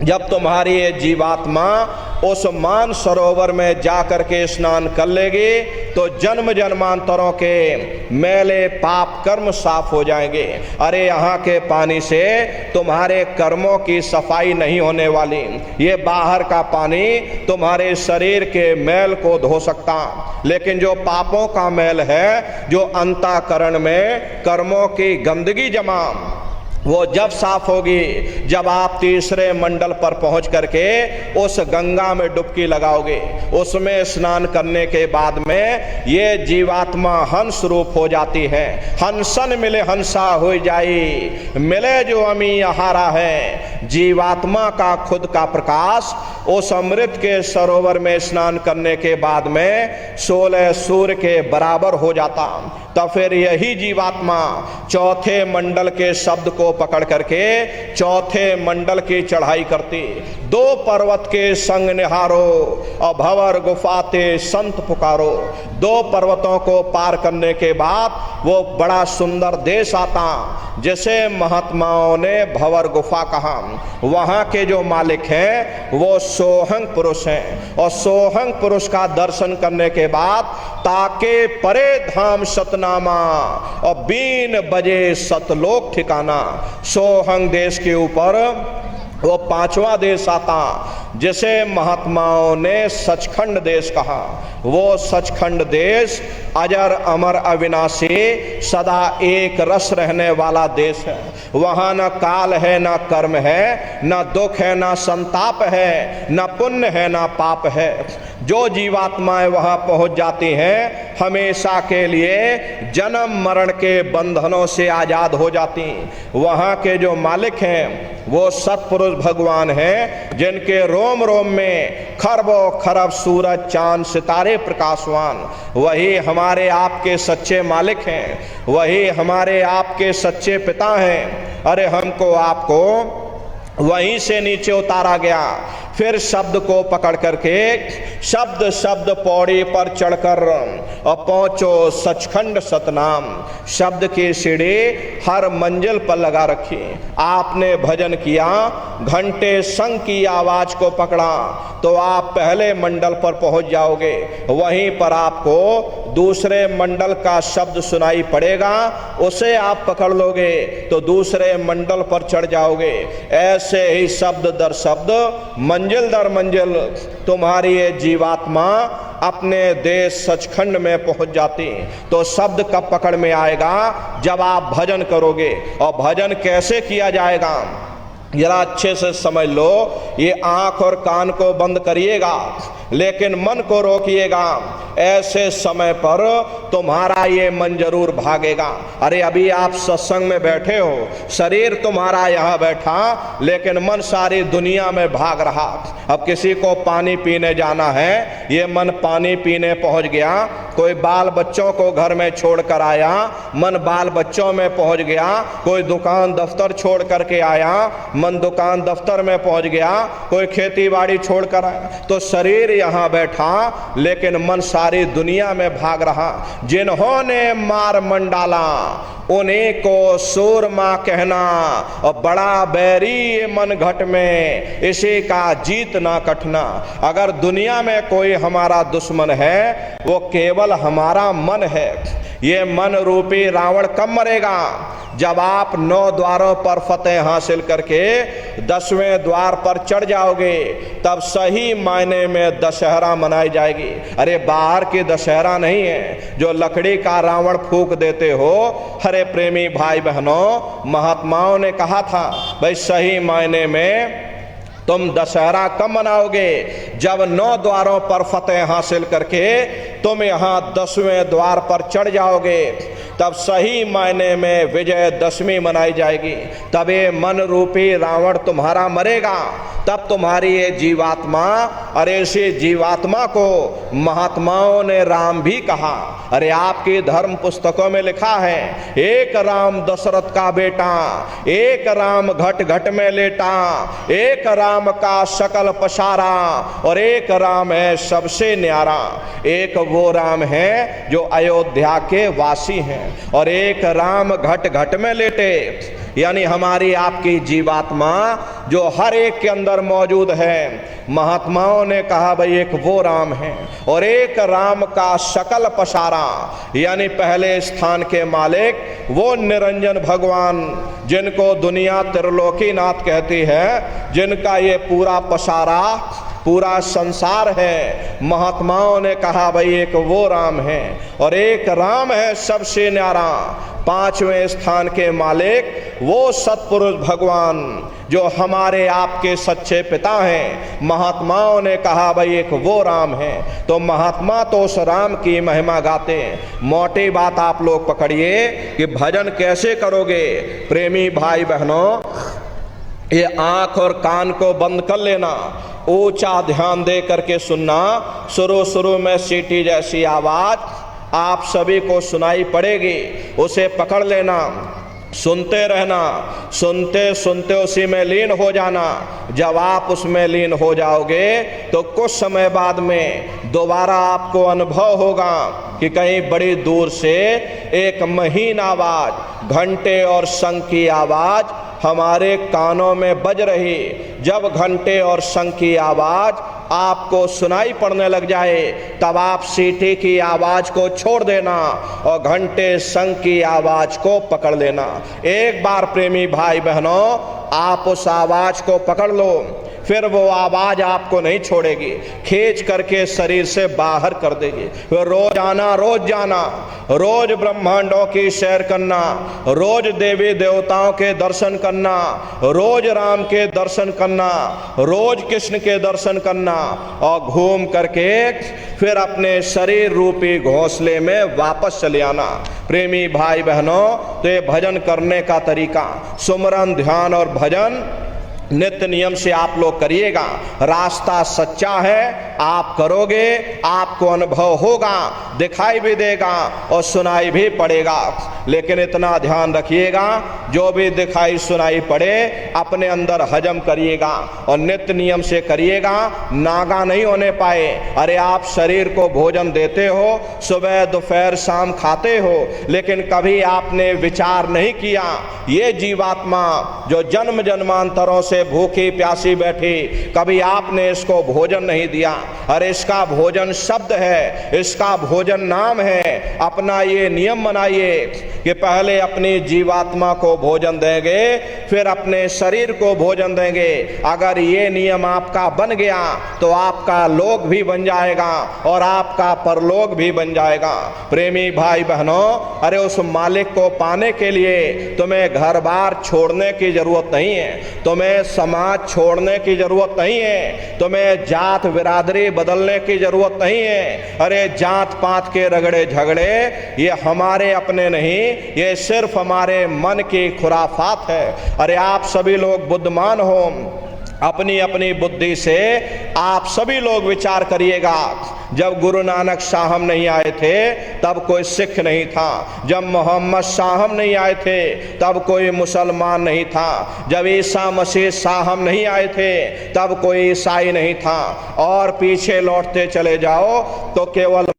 जब तुम्हारी ये जीवात्मा उस मान सरोवर में जाकर के स्नान कर लेगी तो जन्म जन्मांतरों के मेले पाप कर्म साफ हो जाएंगे। अरे यहाँ के पानी से तुम्हारे कर्मों की सफाई नहीं होने वाली, ये बाहर का पानी तुम्हारे शरीर के मैल को धो सकता, लेकिन जो पापों का मैल है, जो अंतःकरण में कर्मों की गंदगी जमा, वो जब साफ होगी जब आप तीसरे मंडल पर पहुंच करके उस गंगा में डुबकी लगाओगे। उसमें स्नान करने के बाद में ये जीवात्मा हंस रूप हो जाती है। हंसन मिले हंसा हो जाई, मिले जो अमी आहारा है। जीवात्मा का खुद का प्रकाश उस अमृत के सरोवर में स्नान करने के बाद में 16 सूर्य के बराबर हो जाता। तब फिर यही जीवात्मा चौथे मंडल के शब्द को पकड़ करके चौथे मंडल की चढ़ाई करती। दो पर्वत के संग निहारो और भंवर गुफाते संत पुकारो। दो पर्वतों को पार करने के बाद वो बड़ा सुंदर देश आता जिसे महात्माओं ने भंवर गुफा कहा। वहाँ के जो मालिक हैं वो सोहंग पुरुष हैं और सोहंग पुरुष का दर्शन करने के बाद ताके परे धाम सतनामा और बीन बजे सतलोक ठिकाना। सोहंग देश के ऊपर वो पांचवा देश आता जिसे महात्माओं ने सचखंड देश कहा। वो सचखंड देश अजर अमर अविनाशी सदा एक रस रहने वाला देश है। वहाँ न काल है, न कर्म है, न दुख है, न संताप है, न पुण्य है, न पाप है। जो जीवात्माएं वहाँ पहुँच जाती हैं हमेशा के लिए जन्म मरण के बंधनों से आज़ाद हो जाती। वहाँ के जो मालिक हैं वो सत्पुरुष भगवान हैं जिनके रोम रोम में खरबों खरब सूरज चांद सितारे प्रकाशवान। वही हमारे आपके सच्चे मालिक हैं, वही हमारे आपके सच्चे पिता हैं। अरे हमको आपको वहीं से नीचे उतारा गया, फिर शब्द को पकड़ करके शब्द शब्द पौड़ी पर चढ़कर और पहुंचो सचखंड सतनाम। शब्द की सीढ़ी हर मंजिल पर लगा रखी। आपने भजन किया, घंटे संग की आवाज को पकड़ा तो आप पहले मंडल पर पहुंच जाओगे। वहीं पर आपको दूसरे मंडल का शब्द सुनाई पड़ेगा, उसे आप पकड़ लोगे तो दूसरे मंडल पर चढ़ जाओगे। ऐसे ही शब्द दर शब्द मंजिल दर मंजिल तुम्हारी ये जीवात्मा अपने देश सचखंड में पहुंच जाती। तो शब्द कब पकड़ में आएगा? जब आप भजन करोगे। और भजन कैसे किया जाएगा जरा अच्छे से समझ लो। ये आंख और कान को बंद करिएगा लेकिन मन को रोकिएगा। ऐसे समय पर तुम्हारा ये मन जरूर भागेगा। अरे अभी आप सत्संग में बैठे हो, शरीर तुम्हारा यहाँ बैठा लेकिन मन सारी दुनिया में भाग रहा। अब किसी को पानी पीने जाना है, ये मन पानी पीने पहुँच गया। कोई बाल बच्चों को घर में छोड़ कर आया, मन बाल बच्चों में पहुँच गया। कोई दुकान दफ्तर छोड़ करके आया, मन दुकान दफ्तर में पहुंच गया, कोई खेती बाड़ी छोड़कर आया, तो शरीर यहाँ बैठा लेकिन मन सारी दुनिया में भाग रहा। जिन्होंने मार मंडाला उन्हीं को सूरमा कहना, और बड़ा बैरी ये मन घट में, इसी का जीत ना कटना। अगर दुनिया में कोई हमारा दुश्मन है वो केवल हमारा मन है। ये मन रूपी रावण कब मरेगा? जब आप 9 द्वारों पर फतेह हासिल करके 10वें द्वार पर चढ़ जाओगे, तब सही मायने में दशहरा मनाई जाएगी। अरे बाहर की दशहरा नहीं है जो लकड़ी का रावण फूंक देते हो। हरे प्रेमी भाई बहनों, महात्माओं ने कहा था भाई सही मायने में तुम दशहरा कब मनाओगे? जब 9 द्वारों पर फतेह हासिल करके तुम यहाँ 10वें द्वार पर चढ़ जाओगे, तब सही मायने में विजयदशमी मनाई जाएगी। तब ये मन रूपी रावण तुम्हारा मरेगा, तब तुम्हारी ये जीवात्मा, अरे इसी जीवात्मा को महात्माओं ने राम भी कहा। अरे आपकी धर्म पुस्तकों में लिखा है, एक राम दशरथ का बेटा, एक राम घट घट में लेटा, एक राम का शकल पसारा, और एक राम है सबसे न्यारा। एक वो राम है जो अयोध्या के वासी हैं, और एक राम घट घट में लेटे, यानी हमारी आपकी जीवात्मा जो हर एक के अंदर मौजूद है। महात्माओं ने कहा भाई एक वो राम है, और एक राम का शकल पसारा, यानी पहले स्थान के मालिक वो निरंजन भगवान, जिनको दुनिया त्रिलोकीनाथ कहती है, जिनका ये पूरा पसारा पूरा संसार है। महात्माओं ने कहा भाई एक वो राम है, और एक राम है सबसे न्यारा। 5वें स्थान के मालिक वो सतपुरुष भगवान जो हमारे आपके सच्चे पिता हैं। महात्माओं ने कहा भाई एक वो राम है। तो महात्मा तो उस राम की महिमा गाते हैं। मोटी बात आप लोग पकड़िए कि भजन कैसे करोगे। प्रेमी भाई बहनों, ये आंख और कान को बंद कर लेना, ऊंचा ध्यान दे करके सुनना। शुरू में सीटी जैसी आवाज आप सभी को सुनाई पड़ेगी, उसे पकड़ लेना, सुनते रहना, सुनते सुनते उसी में लीन हो जाना। जब आप उसमें लीन हो जाओगे तो कुछ समय बाद में दोबारा आपको अनुभव होगा कि कहीं बड़ी दूर से एक महीन आवाज, घंटे और शंख की आवाज हमारे कानों में बज रही। जब घंटे और शंख की आवाज आपको सुनाई पड़ने लग जाए, तब आप सीटी की आवाज को छोड़ देना और घंटे शंख की आवाज को पकड़ लेना। एक बार प्रेमी भाई बहनों आप उस आवाज को पकड़ लो, फिर वो आवाज आपको नहीं छोड़ेगी, खींच करके शरीर से बाहर कर देगी। रोज आना, रोज जाना, रोज ब्रह्मांडों की सैर करना, रोज देवी देवताओं के दर्शन करना, रोज राम के दर्शन करना, रोज कृष्ण के दर्शन करना, और घूम करके फिर अपने शरीर रूपी घोंसले में वापस चले आना। प्रेमी भाई बहनों, तो ये भजन करने का तरीका, सुमरन, ध्यान और भजन नित्य नियम से आप लोग करिएगा। रास्ता सच्चा है, आप करोगे, आपको अनुभव होगा, दिखाई भी देगा और सुनाई भी पड़ेगा। लेकिन इतना ध्यान रखिएगा, जो भी दिखाई सुनाई पड़े अपने अंदर हजम करिएगा और नित्य नियम से करिएगा, नागा नहीं होने पाए। अरे आप शरीर को भोजन देते हो, सुबह दोपहर शाम खाते हो, लेकिन कभी आपने विचार नहीं किया ये जीवात्मा जो जन्म जन्मांतरों से भूखी प्यासी बैठी, कभी आपने इसको भोजन नहीं दिया। अरे इसका भोजन शब्द है, इसका भोजन नाम है। अपना ये नियम बनाइए कि पहले अपनी जीवात्मा को भोजन देंगे, फिर अपने शरीर को भोजन देंगे। अगर ये नियम आपका बन गया तो आपका लोक भी बन जाएगा और आपका परलोक भी बन जाएगा। प्रेमी भाई बहनों, अरे उस मालिक को पाने के लिए तुम्हें घर बार छोड़ने की जरूरत नहीं है, तुम्हें समाज छोड़ने की जरूरत नहीं है, तुम्हें जात बिरादरी बदलने की जरूरत नहीं है। अरे जात पात के रगड़े झगड़े ये हमारे अपने नहीं, ये सिर्फ हमारे मन की खुराफात है। अरे आप सभी लोग बुद्धिमान हो, अपनी अपनी बुद्धि से आप सभी लोग विचार करिएगा। जब गुरु नानक साहब नहीं आए थे तब कोई सिख नहीं था, जब मोहम्मद साहब नहीं आए थे तब कोई मुसलमान नहीं था, जब ईसा मसीह साहब नहीं आए थे तब कोई ईसाई नहीं था, और पीछे लौटते चले जाओ तो केवल